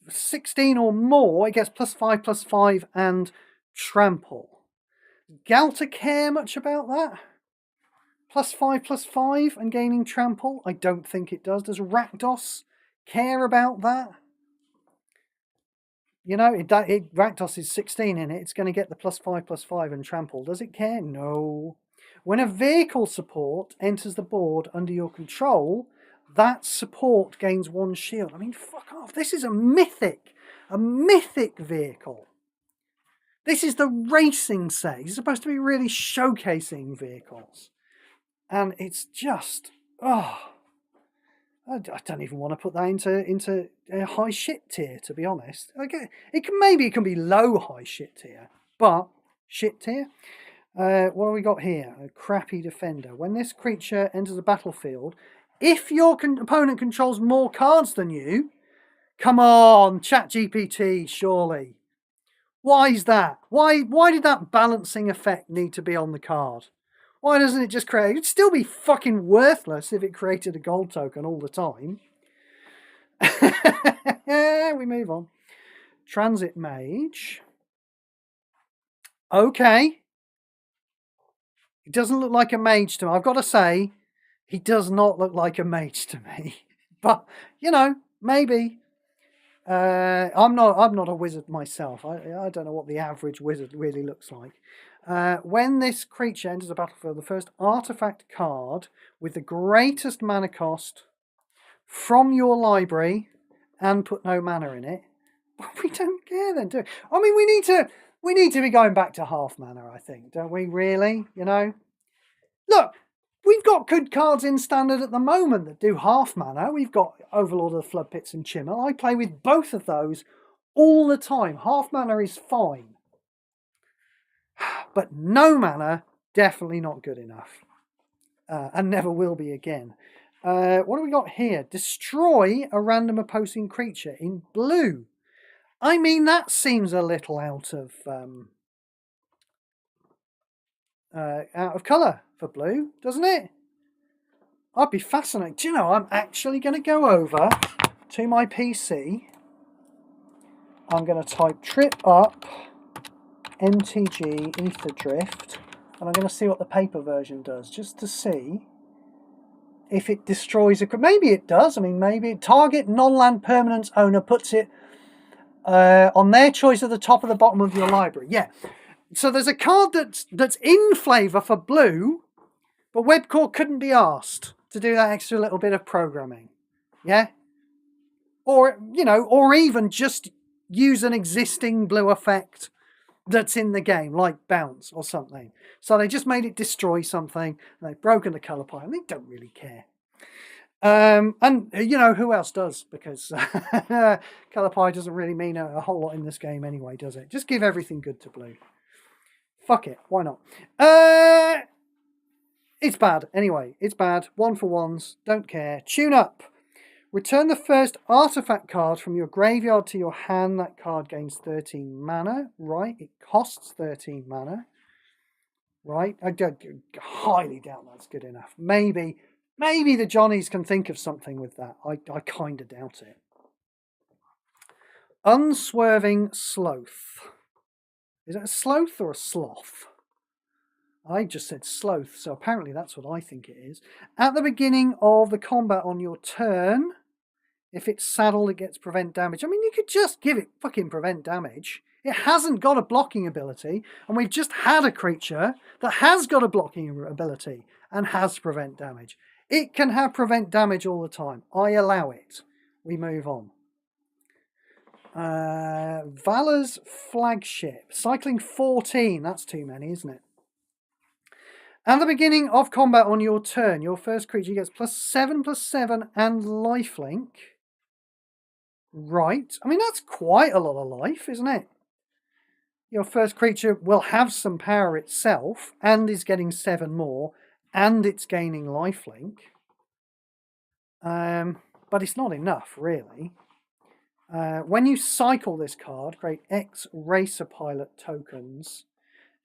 16 or more, it gets +5/+5 and trample. Galta care much about that? +5/+5 and gaining trample? I don't think it does. Does Rakdos care about that? You know, Rakdos is 16 in it. It's going to get the +5/+5 and trample. Does it care? No. When a vehicle support enters the board under your control, that support gains 1 shield. I mean, fuck off. This is a mythic vehicle. This is the racing set. You're supposed to be really showcasing vehicles. And it's just, I don't even want to put that into a high shit tier, to be honest. Okay, maybe it can be low high shit tier, but shit tier. What have we got here? A crappy defender. When this creature enters the battlefield, if your opponent controls more cards than you, come on, ChatGPT, surely. Why is that? Why did that balancing effect need to be on the card? Why doesn't it just create? It'd still be fucking worthless if it created a gold token all the time. We move on. Transit Mage. Okay. He doesn't look like a mage to me. I've got to say, he does not look like a mage to me. But, you know, maybe. I'm not a wizard myself. I don't know what the average wizard really looks like. When this creature enters the battlefield, the first artifact card with the greatest mana cost from your library and put no mana in it. We don't care then, do we? I mean, we need to be going back to half mana, I think, don't we? Really, you know. Look, we've got good cards in standard at the moment that do half mana. We've got Overlord of the Flood Pits and Chimel. I play with both of those all the time. Half mana is fine. But no mana, definitely not good enough. And never will be again. What do we got here? Destroy a random opposing creature in blue. I mean, that seems a little out of colour for blue, doesn't it? I'd be fascinated. Do you know, I'm actually going to go over to my PC. I'm going to type trip up MTG Aetherdrift, and I'm going to see what the paper version does, just to see if it destroys a... Maybe it does. I mean, maybe target non-land permanent owner puts it on their choice at the top or the bottom of your library. Yeah. So there's a card that's in flavour for blue, but Webcore couldn't be asked to do that extra little bit of programming. Yeah? Or, you know, or even just use an existing blue effect that's in the game, like bounce or something. So they just made it destroy something, and they've broken the colour pie, and they don't really care. And, you know, who else does? Because colour pie doesn't really mean a whole lot in this game anyway, does it? Just give everything good to blue. Fuck it, why not? It's bad. Anyway, it's bad. 1-for-1s, don't care. Tune up. Return the first artifact card from your graveyard to your hand. That card gains 13 mana. Right, it costs 13 mana. Right, I highly doubt that's good enough. Maybe the Johnnies can think of something with that. I kind of doubt it. Unswerving Sloth. Is it a sloth or a sloth? I just said sloth, so apparently that's what I think it is. At the beginning of the combat on your turn, if it's saddled, it gets prevent damage. I mean, you could just give it fucking prevent damage. It hasn't got a blocking ability, and we've just had a creature that has got a blocking ability and has prevent damage. It can have prevent damage all the time. I allow it. We move on. Valor's Flagship. Cycling 14. That's too many, isn't it? At the beginning of combat on your turn, your first creature gets +7/+7 and lifelink. Right. I mean, that's quite a lot of life, isn't it? Your first creature will have some power itself and is getting 7 more, and it's gaining lifelink. But it's not enough, really. When you cycle this card, create X Racer Pilot tokens.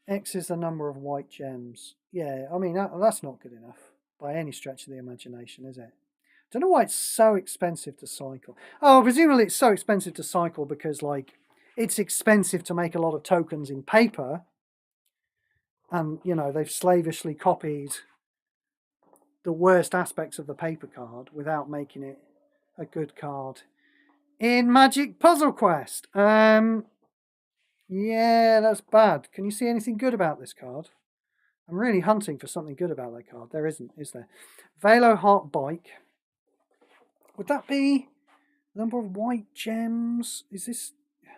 X is the number of white gems. Yeah, I mean, that's not good enough by any stretch of the imagination, is it? I don't know why it's so expensive to cycle. Oh, presumably it's so expensive to cycle because, like, it's expensive to make a lot of tokens in paper. And, you know, they've slavishly copied the worst aspects of the paper card without making it a good card in Magic Puzzle Quest. Yeah, that's bad. Can you see anything good about this card? I'm really hunting for something good about that card. There isn't, is there? Velo Heart Bike. Would that be the number of white gems? Is this... I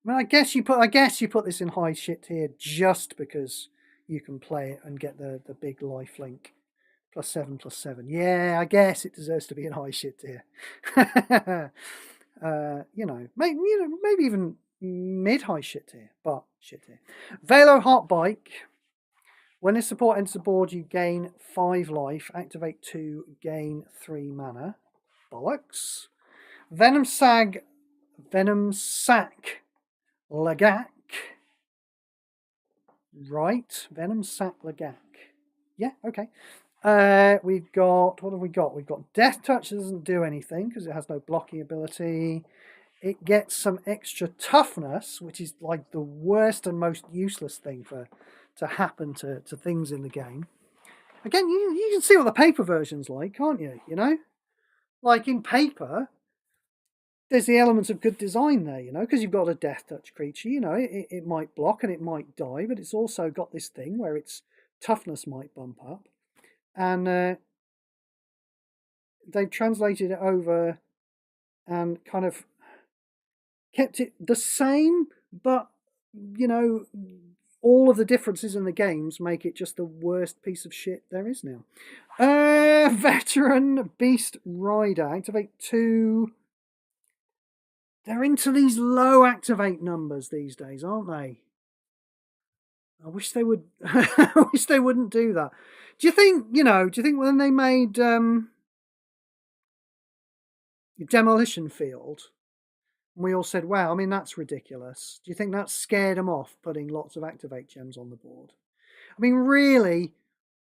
mean, I guess you put this in high shit tier just because you can play it and get the big lifelink +7/+7. Yeah, I guess it deserves to be in high shit tier. Maybe even mid-high shit tier, but shit tier. Velo Heart Bike. When this support enters the board, you gain 5 life, activate 2, gain 3 mana. Bollocks. Venom Sack Lagak. Right, Venom Sack Lagak. Yeah, okay. We've got, what have we got? We've got Death Touch that doesn't do anything because it has no blocking ability. It gets some extra toughness, which is like the worst and most useless thing to happen to things in the game. Again, you can see what the paper version's like, can't you? You know? Like in paper, there's the elements of good design there, you know, because you've got a Death Touch creature, you know, it might block and it might die, but it's also got this thing where its toughness might bump up. And they've translated it over and kind of kept it the same, but, you know, all of the differences in the games make it just the worst piece of shit there is now. Veteran Beast Rider. Activate 2. They're into these low activate numbers these days, aren't they? I wish they would. I wish they wouldn't do that. Do you think when they made Demolition Field, we all said, wow, I mean, that's ridiculous. Do you think that scared them off putting lots of activate gems on the board? I mean, really,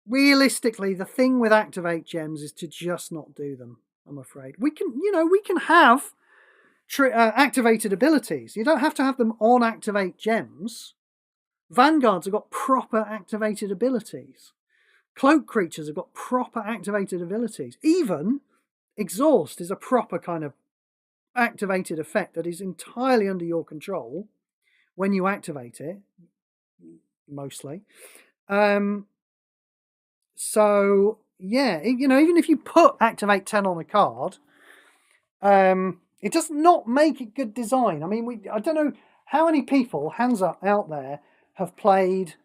realistically, the thing with activate gems is to just not do them, I'm afraid. We can have activated abilities. You don't have to have them on activate gems. Vanguards have got proper activated abilities. Cloak creatures have got proper activated abilities. Even Exhaust is a proper kind of activated effect that is entirely under your control when you activate it, mostly. So yeah, you know, even if you put activate 10 on a card, it does not make it good design. I mean, I don't know how many people, hands up, out there have played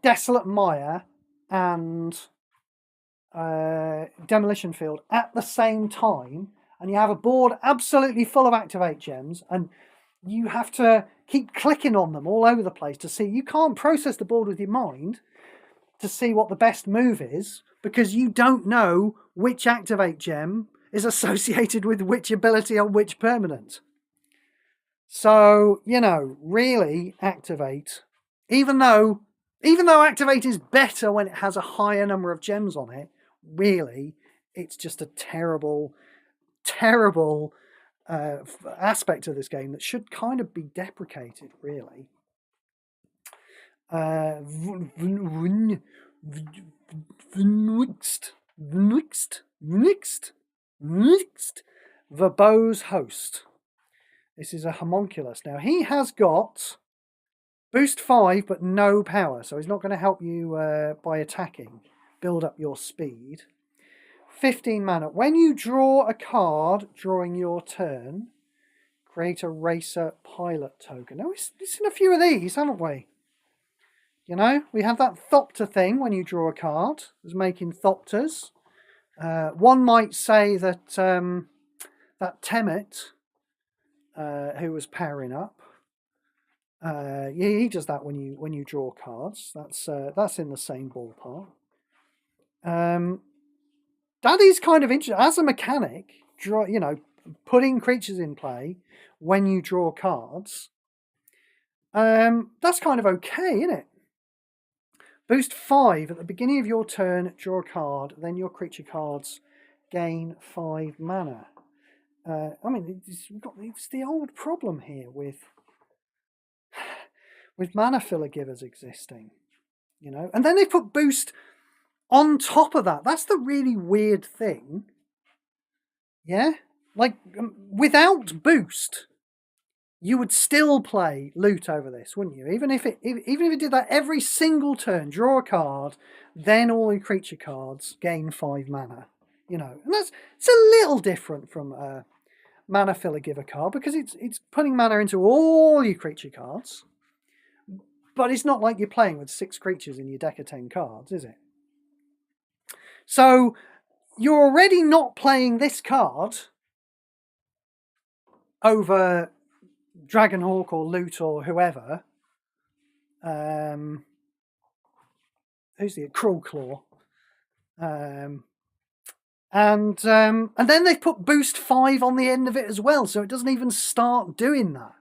Desolate Mire and Demolition Field at the same time, and you have a board absolutely full of activate gems, and you have to keep clicking on them all over the place to see. You can't process the board with your mind to see what the best move is because you don't know which activate gem is associated with which ability on which permanent. So, you know, really activate, even though activate is better when it has a higher number of gems on it, really, it's just a terrible, terrible aspect of this game that should kind of be deprecated, really. Verbo's Host. This is a homunculus. Now, he has got boost 5, but no power, so he's not going to help you by attacking. Build up your speed. 15 mana. When you draw a card during your turn, create a Racer Pilot token. Now, we've seen a few of these, haven't we? You know, we have that Thopter thing when you draw a card. It's making Thopters. One might say that that Temet, who was powering up, he does that when you draw cards. That's in the same ballpark. That is kind of interesting as a mechanic. Putting creatures in play when you draw cards. That's kind of okay, isn't it? Boost 5 at the beginning of your turn. Draw a card. Then your creature cards gain 5 mana. I mean, it's the old problem here with mana filler givers existing, you know. And then they put boost on top of that. That's the really weird thing. Yeah, like without boost, you would still play loot over this, wouldn't you? Even if it did that every single turn, draw a card, then all your creature cards gain 5 mana. You know, and it's a little different from mana filler giver card because it's putting mana into all your creature cards. But it's not like you're playing with 6 creatures in your deck of 10 cards, is it? So you're already not playing this card over Dragonhawk or Loot or whoever. Who's the Cruel Claw? And then they've put boost 5 on the end of it as well, so it doesn't even start doing that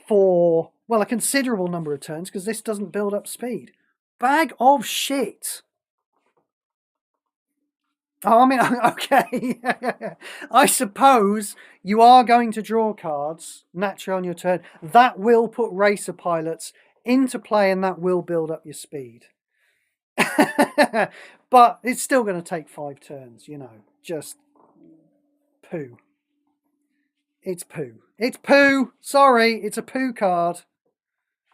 for, well, a considerable number of turns, because this doesn't build up speed. Bag of shit. Oh, I mean, okay. I suppose you are going to draw cards naturally on your turn. That will put racer pilots into play, and that will build up your speed. But it's still going to take 5 turns, you know. Just poo. It's poo. It's poo. Sorry, it's a poo card.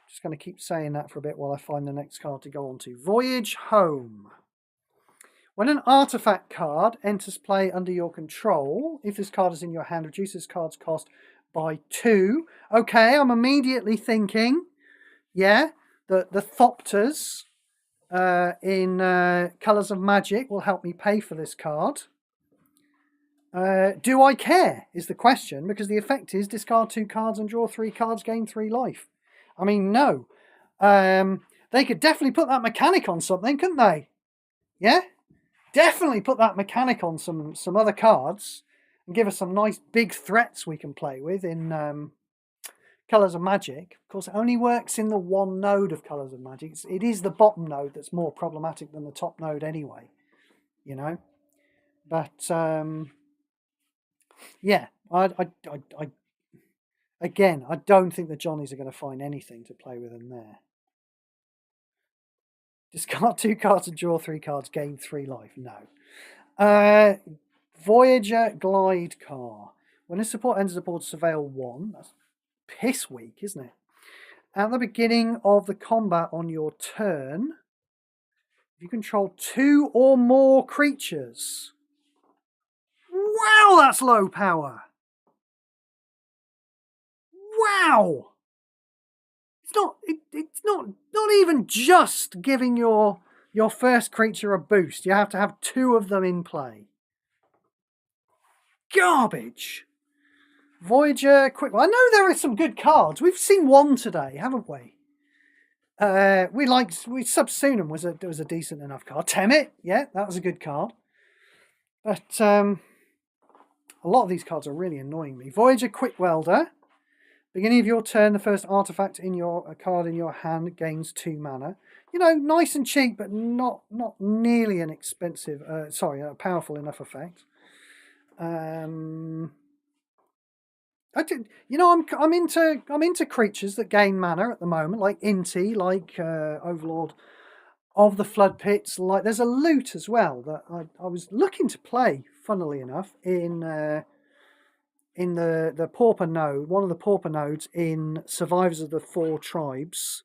Just going to keep saying that for a bit while I find the next card to go on to. Voyage Home. When an artifact card enters play under your control, if this card is in your hand, reduce this card's cost by 2. Okay, I'm immediately thinking, yeah, the Thopters in Colours of Magic will help me pay for this card. Do I care is the question, because the effect is discard 2 cards and draw 3 cards, gain 3 life. I mean, no. They could definitely put that mechanic on something, couldn't they? Yeah? Definitely put that mechanic on some other cards and give us some nice big threats we can play with in Colours of Magic. Of course, it only works in the one node of Colours of Magic. It is the bottom node that's more problematic than the top node anyway, you know. But yeah, again, I don't think the Johnnies are going to find anything to play with in there. Discard 2 cards and draw 3 cards, gain 3 life. No. Voyager Glide Car. When a support enters the board, surveil 1. That's piss weak, isn't it? At the beginning of the combat on your turn, if you control 2 or more creatures. Wow, that's low power. Wow. It's not even just giving your first creature a boost. You have to have 2 of them in play. Garbage. Voyager Quick. I know there are some good cards. We've seen one today, haven't we? Subsunum was a decent enough card. Temet, yeah, that was a good card. But a lot of these cards are really annoying me. Voyager Quick Welder. Beginning of your turn, the first artifact in a card in your hand gains 2 mana. You know, nice and cheap, but not nearly an expensive. A powerful enough effect. I'm into creatures that gain mana at the moment, like Inti, like Overlord of the Flood Pits. Like there's a loot as well that I was looking to play, funnily enough, in the Pauper node, one of the Pauper nodes in Survivors of the 4 Tribes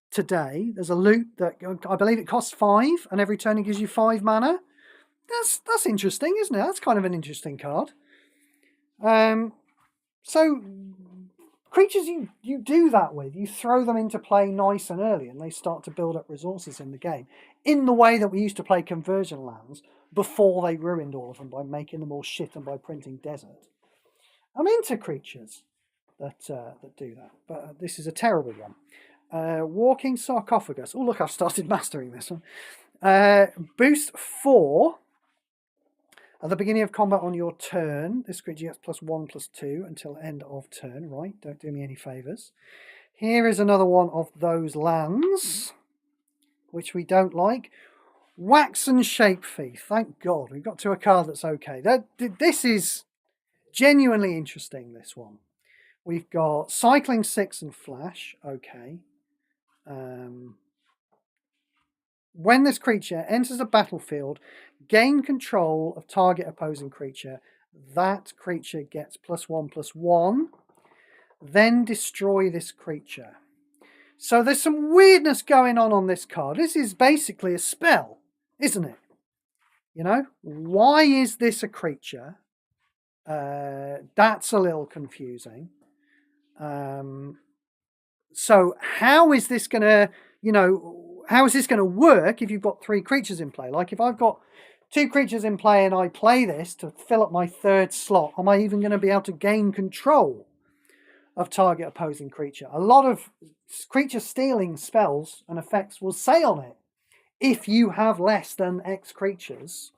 today. There's a loot that I believe it costs 5, and every turn it gives you 5 mana. That's interesting, isn't it? That's kind of an interesting card. So creatures you do that with, you throw them into play nice and early, and they start to build up resources in the game, in the way that we used to play conversion lands before they ruined all of them by making them all shit and by printing desert. I'm into creatures that do that, but this is a terrible one. Walking Sarcophagus. Oh, look, I've started mastering this one. Boost 4. At the beginning of combat on your turn, this creature gets +1/+2 until end of turn. Right, don't do me any favours. Here is another one of those lands, which we don't like. Waxen Shape Thief. Thank God, we've got to a card that's okay. This is genuinely interesting, this one. We've got Cycling 6 and Flash. Okay. When this creature enters the battlefield, gain control of target opposing creature. That creature gets +1/+1. Then destroy this creature. So there's some weirdness going on this card. This is basically a spell, isn't it? You know, why is this a creature? That's a little confusing. So how is this going to, how is this going to work if you've got 3 creatures in play? Like if I've got 2 creatures in play and I play this to fill up my 3rd slot, am I even going to be able to gain control of target opposing creature? A lot of creature stealing spells and effects will say on it, if you have less than X creatures,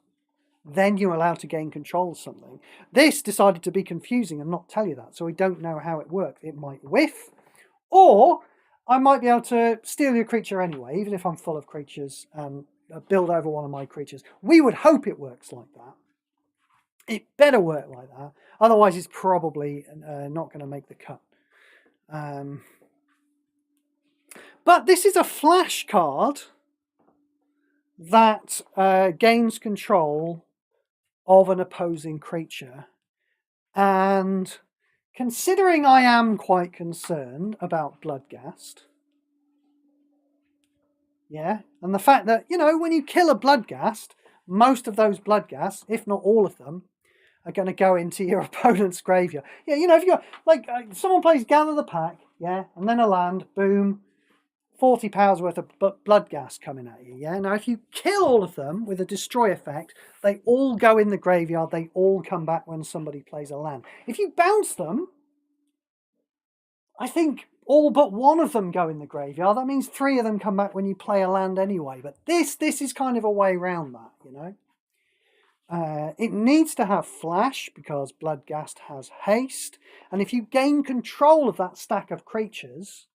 then you're allowed to gain control of something. This decided to be confusing and not tell you that, so we don't know how it works. It might whiff, or I might be able to steal your creature anyway, even if I'm full of creatures and build over one of my creatures. We would hope it works like that. It better work like that, otherwise it's probably not going to make the cut. But this is a flash card that gains control of an opposing creature, and considering I am quite concerned about Bloodghast, yeah, and the fact that, you know, when you kill a Bloodghast, most of those Bloodghasts, if not all of them, are going to go into your opponent's graveyard. Yeah, you know, if you got, like, someone plays Gather the Pack, yeah, and then a land, boom, 40 powers worth of Bloodghast coming at you, yeah? Now, if you kill all of them with a destroy effect, they all go in the graveyard, they all come back when somebody plays a land. If you bounce them, I think all but one of them go in the graveyard. That means 3 of them come back when you play a land anyway. But this is kind of a way around that, you know? It needs to have flash because Bloodghast has haste. And if you gain control of that stack of creatures,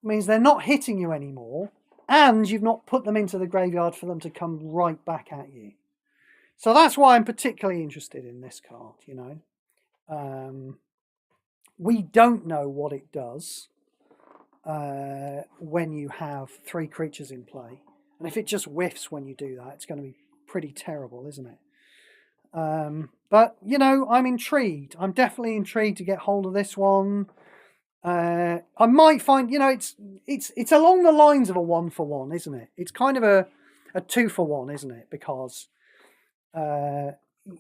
it means they're not hitting you anymore, and you've not put them into the graveyard for them to come right back at you. So that's why I'm particularly interested in this card, you know. We don't know what it does when you have 3 creatures in play. And if it just whiffs when you do that, it's going to be pretty terrible, isn't it? But, you know, I'm intrigued. I'm definitely intrigued to get hold of this one. I might find, you know, it's along the lines of a 1-for-1, isn't it? It's kind of a 2-for-1, isn't it? Because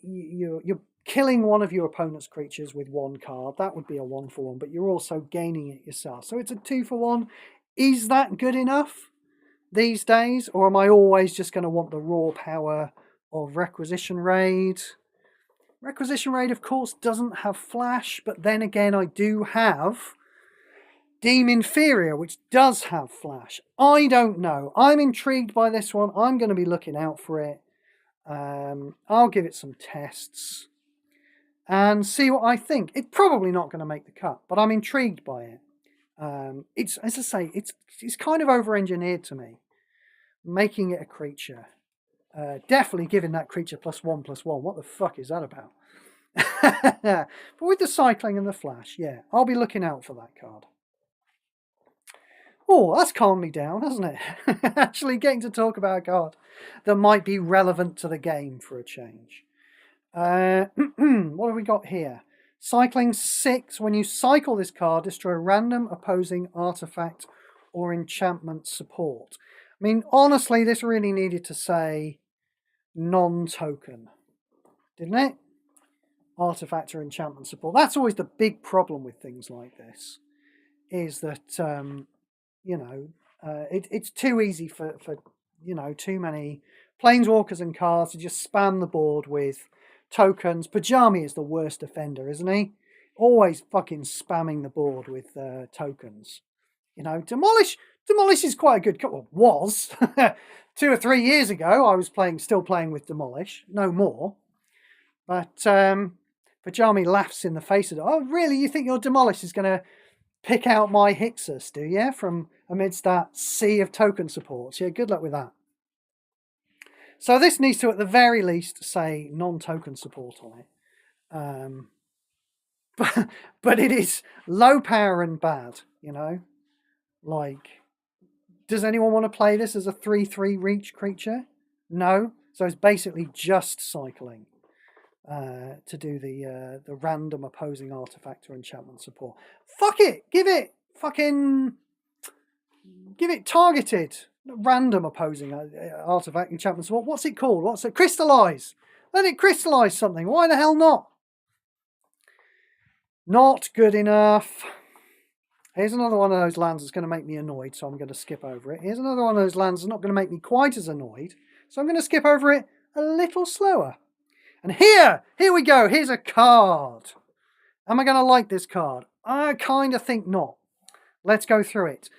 you're killing one of your opponent's creatures with 1 card. That would be a 1-for-1, but you're also gaining it yourself. So it's a 2-for-1. Is that good enough these days, or am I always just going to want the raw power of Requisition Raid? Requisition Raid, of course, doesn't have flash, but then again, I do have Deem Inferior, which does have flash. I don't know. I'm intrigued by this one. I'm going to be looking out for it. I'll give it some tests and see what I think. It's probably not going to make the cut, but I'm intrigued by it. It's, as I say, it's kind of over-engineered to me, making it a creature. Definitely giving that creature +1/+1. What the fuck is that about? But with the cycling and the flash, yeah, I'll be looking out for that card. Oh, that's calmed me down, hasn't it? Actually getting to talk about a card that might be relevant to the game for a change. What have we got here? Cycling 6. When you cycle this card, destroy a random opposing artifact or enchantment support. I mean, honestly, this really needed to say non-token, didn't it? Artifact or enchantment support. That's always the big problem with things like this, is that, you know, it's too easy for, you know, too many planeswalkers and cards to just spam the board with tokens. Pajami is the worst offender, isn't he? Always fucking spamming the board with tokens. You know, Demolish is quite a good card. Well, was 2 or 3 years ago. I was still playing with Demolish, no more. But Pajami laughs in the face of it. Oh, really? You think your Demolish is going to pick out my Hixus, do you? From amidst that sea of token supports. Yeah, good luck with that. So this needs to, at the very least, say non-token support on it. But it is low power and bad, you know? Like, does anyone want to play this as a 3/3 reach creature? No. So it's basically just cycling to do the random opposing artifact or enchantment support. Fuck it! Give it targeted random opposing artifact enchantment support. What's it called? What's it? Crystallize! Let it crystallize something. Why the hell not? Not good enough. Here's another one of those lands that's going to make me annoyed, so I'm going to skip over it. Here's another one of those lands that's not going to make me quite as annoyed, so I'm going to skip over it a little slower. And here we go. Here's a card. Am I going to like this card? I kind of think not. Let's go through it.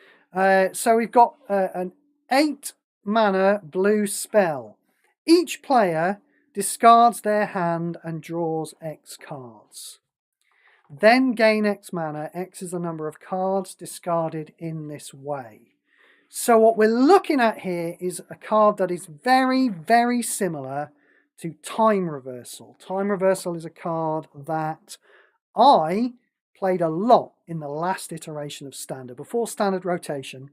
So we've got an 8 mana blue spell. Each player discards their hand and draws X cards. Then gain X mana. X is the number of cards discarded in this way. So what we're looking at here is a card that is very, very similar to Time Reversal. Time Reversal is a card that I played a lot in the last iteration of Standard. Before Standard rotation,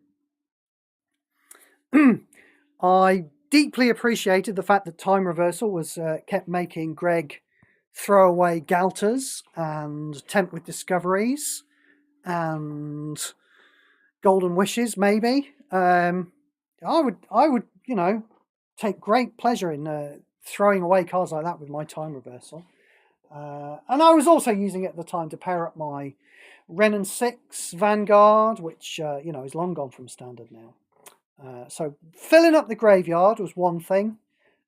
I deeply appreciated the fact that Time Reversal was kept making Greg throw away Galters and tempt with discoveries and golden wishes, maybe. I would, you know, take great pleasure in throwing away cards like that with my Time Reversal. And I was also using it at the time to pair up my Wrenn and 6 Vanguard, which, you know, is long gone from Standard now. So filling up the graveyard was one thing,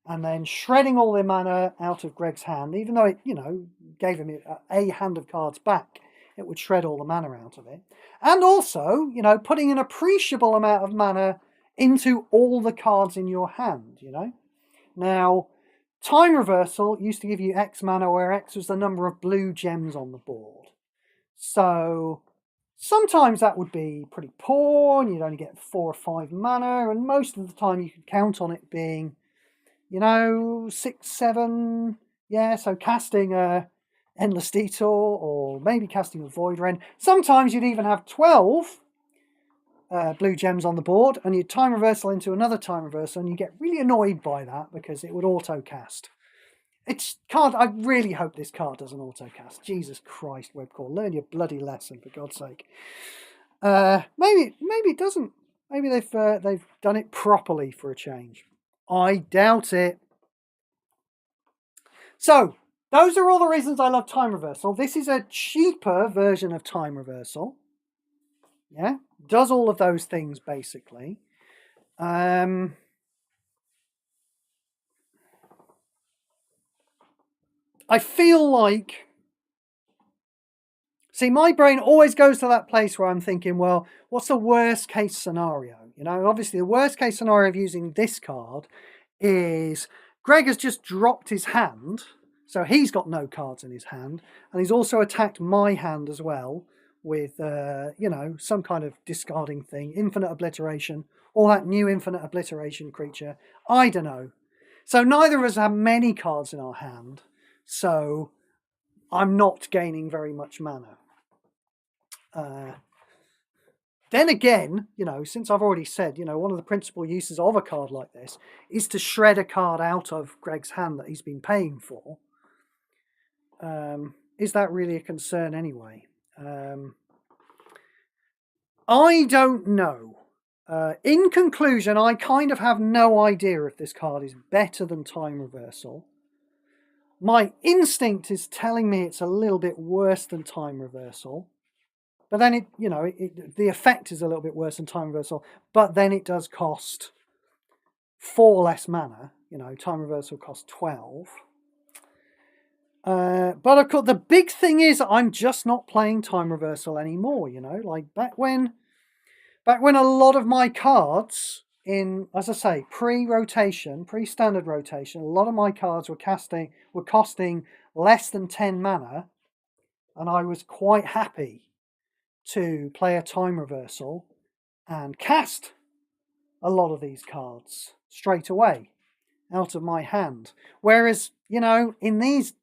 and then shredding all the mana out of Greg's hand, even though it, you know, gave him a hand of cards back, it would shred all the mana out of it. And also, you know, putting an appreciable amount of mana into all the cards in your hand, you know. Now, Time Reversal used to give you X mana, where X was the number of blue gems on the board. So sometimes that would be pretty poor, and you'd only get 4 or 5 mana, and most of the time you could count on it being, you know, 6, 7, yeah, so casting a Endless Detour, or maybe casting a Void Wrenn. Sometimes you'd even have 12 blue gems on the board, and you'd Time Reversal into another Time Reversal, and you get really annoyed by that because it would auto-cast. I really hope this card doesn't auto-cast. Jesus Christ, Webcore, learn your bloody lesson, for God's sake. Maybe it doesn't. Maybe they've done it properly for a change. I doubt it. So, those are all the reasons I love Time Reversal. This is a cheaper version of Time Reversal. Yeah, does all of those things, basically. I feel like... See, my brain always goes to that place where I'm thinking, well, what's the worst case scenario? You know, obviously the worst case scenario of using this card is Greg has just dropped his hand, so he's got no cards in his hand, and he's also attacked my hand as well with, you know, some kind of discarding thing, infinite obliteration, or that new infinite obliteration creature. I don't know. So neither of us have many cards in our hand, so I'm not gaining very much mana. Then again, you know, since I've already said, you know, one of the principal uses of a card like this is to shred a card out of Greg's hand that he's been paying for. Is that really a concern anyway? I don't know. In conclusion, I kind of have no idea if this card is better than Time Reversal. My instinct is telling me it's a little bit worse than Time Reversal. But then it, you know, the effect is a little bit worse than Time Reversal, but then it does cost 4 less mana. You know, Time Reversal costs 12. But of course, the big thing is I'm just not playing Time Reversal anymore, you know. Like back when a lot of my cards in, as I say, pre-rotation, pre-standard rotation, a lot of my cards were costing less than 10 mana, and I was quite happy to play a Time Reversal and cast a lot of these cards straight away out of my hand. Whereas, you know, in this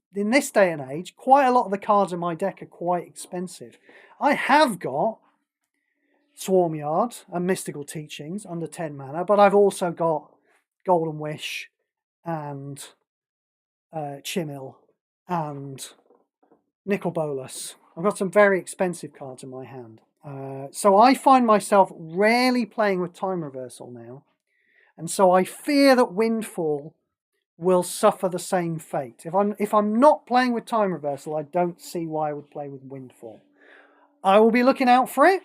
day and age, quite a lot of the cards in my deck are quite expensive. I have got Swarmyard and Mystical Teachings under 10 mana, but I've also got Golden Wish and Chimil and Nicol Bolas. I've got some very expensive cards in my hand. So I find myself rarely playing with Time Reversal now. And so I fear that Windfall will suffer the same fate. If I'm not playing with Time Reversal, I don't see why I would play with Windfall. I will be looking out for it.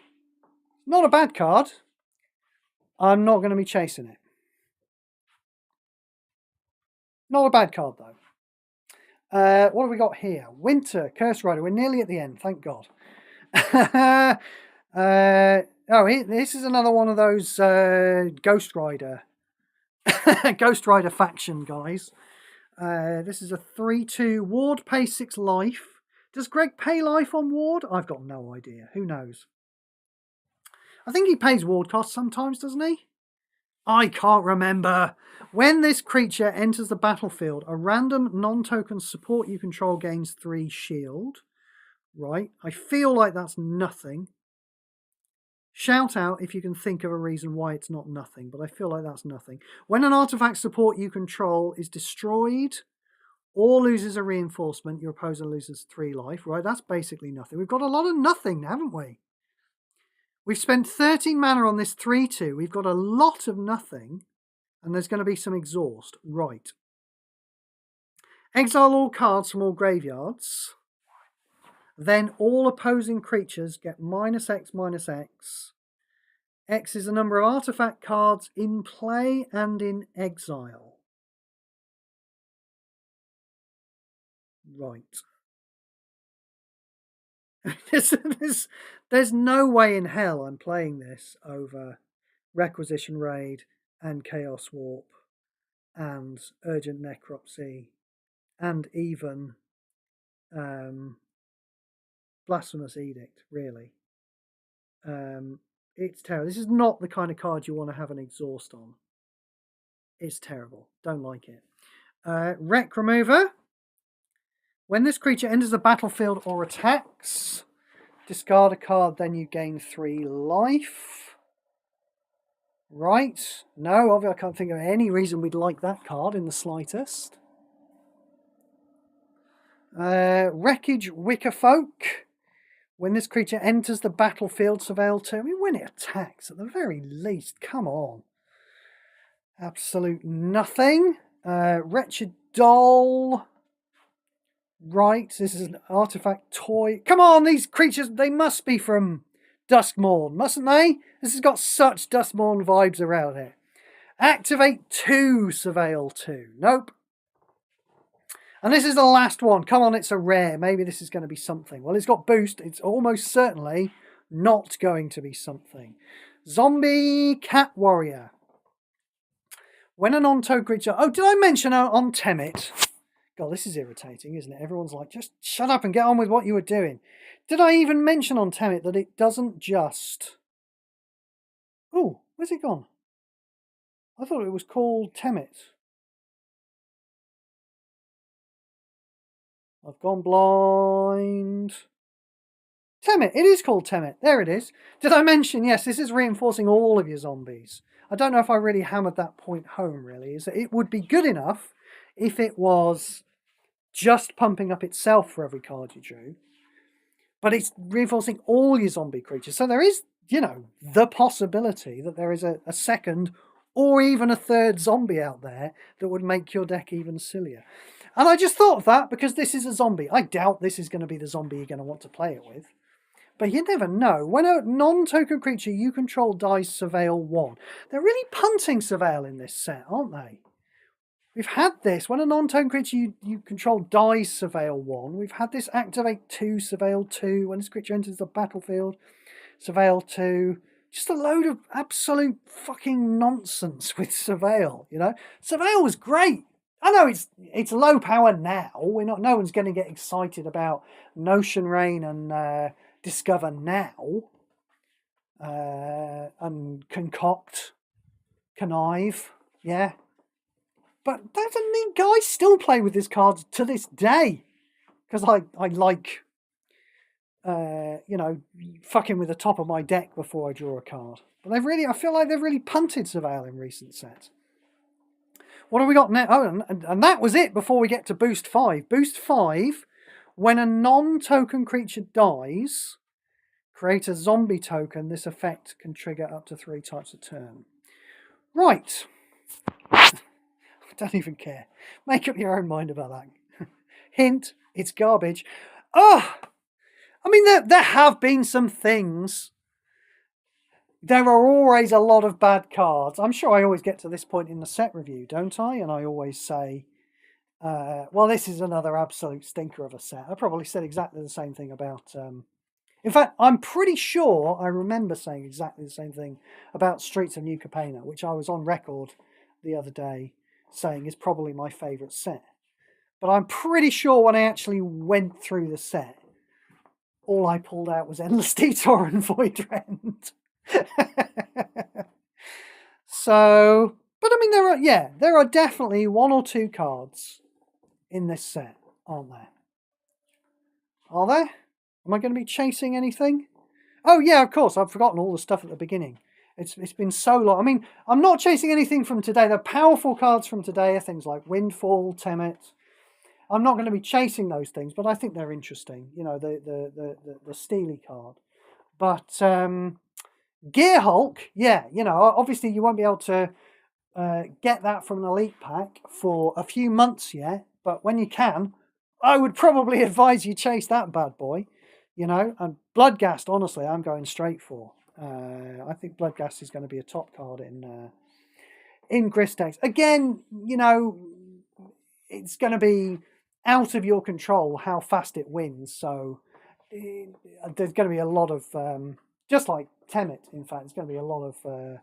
Not a bad card. I'm not going to be chasing it. Not a bad card, though. What have we got here? Winter, Curse Rider. We're nearly at the end, thank God. This is another one of those Ghost Rider faction guys. This is a 3/2 Ward, pay 6 life. Does Greg pay life on Ward? I've got no idea. Who knows? I think he pays Ward costs sometimes, doesn't he? I can't remember. When this creature enters the battlefield, a random non-token support you control gains 3 shield. Right? I feel like that's nothing. Shout out if you can think of a reason why it's not nothing, but I feel like that's nothing. When an artifact support you control is destroyed or loses a reinforcement, your opponent loses 3 life. Right? That's basically nothing. We've got a lot of nothing, haven't we? We've spent 13 mana on this 3/2. We've got a lot of nothing, and there's going to be some exhaust. Right. Exile all cards from all graveyards. Then all opposing creatures get -X/-X. X is the number of artifact cards in play and in exile. Right. There's no way in hell I'm playing this over Requisition Raid and Chaos Warp and Urgent Necropsy and even Blasphemous Edict, really. It's terrible. This is not the kind of card you want to have an exhaust on. It's terrible. Don't like it. Wreck Remover. When this creature enters the battlefield or attacks, discard a card, then you gain 3 life. Right. No, obviously I can't think of any reason we'd like that card in the slightest. Wreckage Wickerfolk. When this creature enters the battlefield, surveil 2. I mean, when it attacks, at the very least, come on. Absolute nothing. Wretched Doll. Right, this is an artifact toy. Come on, these creatures, they must be from Duskmourn, mustn't they? This has got such Duskmourn vibes around it. Activate 2, surveil 2. Nope. And this is the last one. Come on, it's a rare. Maybe this is going to be something. Well, it's got boost. It's almost certainly not going to be something. Zombie Cat Warrior. When a non-token creature... Oh, did I mention on Temet? God, this is irritating, isn't it? Everyone's like, just shut up and get on with what you were doing. Did I even mention on Temet that it doesn't just... Oh, where's it gone? I thought it was called Temet. I've gone blind. Temet, it is called Temet. There it is. Did I mention, yes, this is reinforcing all of your zombies. I don't know if I really hammered that point home, really. Is that it would be good enough if it was just pumping up itself for every card you drew. But it's reinforcing all your zombie creatures. So there is, the possibility that there is a second or even a third zombie out there that would make your deck even sillier. And I just thought of that because this is a zombie. I doubt this is going to be the zombie you're going to want to play it with. But you never know. When a non-token creature you control dies surveil 1. They're really punting surveil in this set, aren't they? We've had this. When a non-token creature you control dies surveil 1. We've had this activate 2, surveil 2. When this creature enters the battlefield, surveil 2. Just a load of absolute fucking nonsense with surveil, Surveil was great. I know it's low power now. No one's going to get excited about Notion Rain and Discover now. And Concoct, Connive, yeah. But that's a neat guy. I still play with this card to this day. Because I like, fucking with the top of my deck before I draw a card. But I feel like they've really punted Surveil in recent sets. What have we got now? Oh, and that was it before we get to Boost 5. Boost 5, when a non-token creature dies, create a zombie token. This effect can trigger up to 3 types a turn. Right. I don't even care. Make up your own mind about that. Hint, it's garbage. Oh! I mean, there have been some things There are always a lot of bad cards. I'm sure I always get to this point in the set review, don't I? And I always say, well, this is another absolute stinker of a set. I probably said exactly the same thing about... in fact, I'm pretty sure I remember saying exactly the same thing about Streets of New Capenna, which I was on record the other day saying is probably my favourite set. But I'm pretty sure when I actually went through the set, all I pulled out was Endless Detour and Void Rend. So, but I mean, there are definitely one or two cards in this set, aren't there? Are there? Am I going to be chasing anything? Oh yeah, of course, I've forgotten all the stuff at the beginning. It's been so long. I mean, I'm not chasing anything from today. The powerful cards from today are things like Windfall, Temet. I'm not going to be chasing those things, but I think they're interesting. You know, the Steely card. But Gear Hulk, yeah, you know, obviously you won't be able to get that from an Elite pack for a few months yet. But when you can, I would probably advise you chase that bad boy. You know, and Bloodghast, honestly, I'm going straight for. I think Bloodghast is going to be a top card in Gristex. Again, you know, it's going to be out of your control how fast it wins. So there's going to be a lot of, just like Temet, in fact, there's going to be a lot of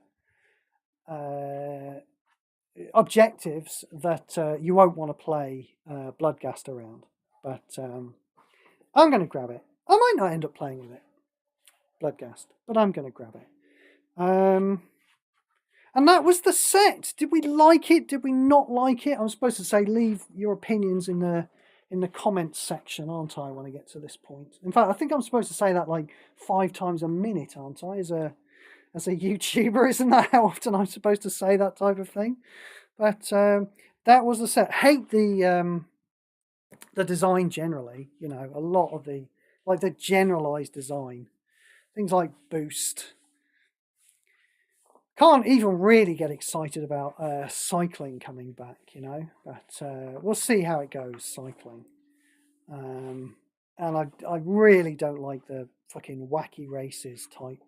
objectives that you won't want to play Bloodghast around. But I'm going to grab it. I might not end up playing with it, Bloodghast, but I'm going to grab it. And that was the set. Did we like it? Did we not like it? I'm supposed to say leave your opinions in the comments section, aren't I, when I get to this point? In fact, I think I'm supposed to say that like 5 times a minute, aren't I, as a YouTuber? Isn't that how often I'm supposed to say that type of thing? But that was the set. Hate the design generally. You know, a lot of the generalized design, things like boost. Can't even really get excited about cycling coming back, you know, but we'll see how it goes, cycling. And I really don't like the fucking wacky races type.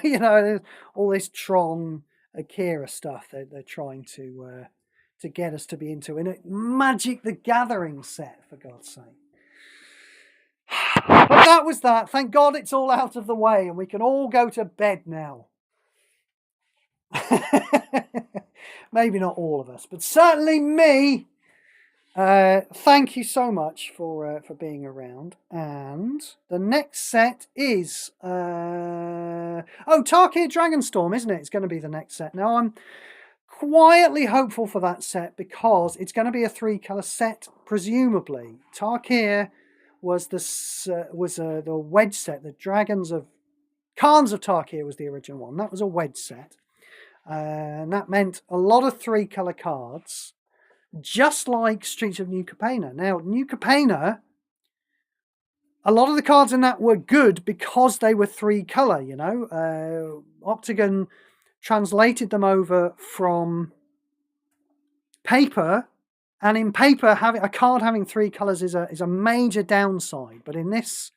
You know, there's all this Tron, Akira stuff that they're trying to get us to be into in a Magic the Gathering set, for God's sake. But that was that. Thank God it's all out of the way and we can all go to bed now. Maybe not all of us, but certainly me. Thank you so much for being around. And the next set is Tarkir Dragonstorm, isn't it? It's going to be the next set. Now I'm quietly hopeful for that set because it's going to be a 3-color set, presumably. Tarkir was the wedge set. The Khans of Tarkir was the original one. That was a wedge set. And that meant a lot of 3-color cards, just like Streets of New Capenna. Now, New Capenna, a lot of the cards in that were good because they were 3-color, you know. Octagon translated them over from paper, and in paper, having a card having 3 colors is a major downside. But in this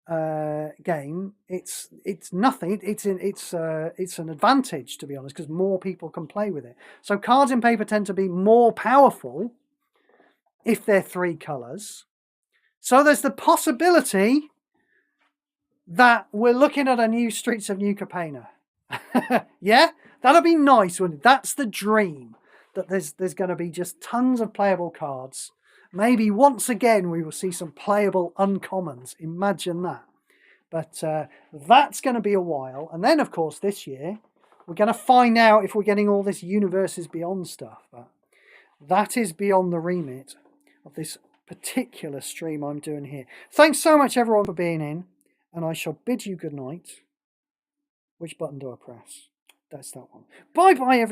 game, it's nothing. It's an advantage, to be honest, because more people can play with it. So cards in paper tend to be more powerful if they're 3 colors. So there's the possibility that we're looking at a new Streets of New Capenna. Yeah, that'll be nice. That's the dream. That there's going to be just tons of playable cards. Maybe once again we will see some playable uncommons. Imagine that. But that's going to be a while. And then, of course, this year, we're going to find out if we're getting all this Universes Beyond stuff. But that is beyond the remit of this particular stream I'm doing here. Thanks so much, everyone, for being in. And I shall bid you good night. Which button do I press? That's that one. Bye-bye, everyone.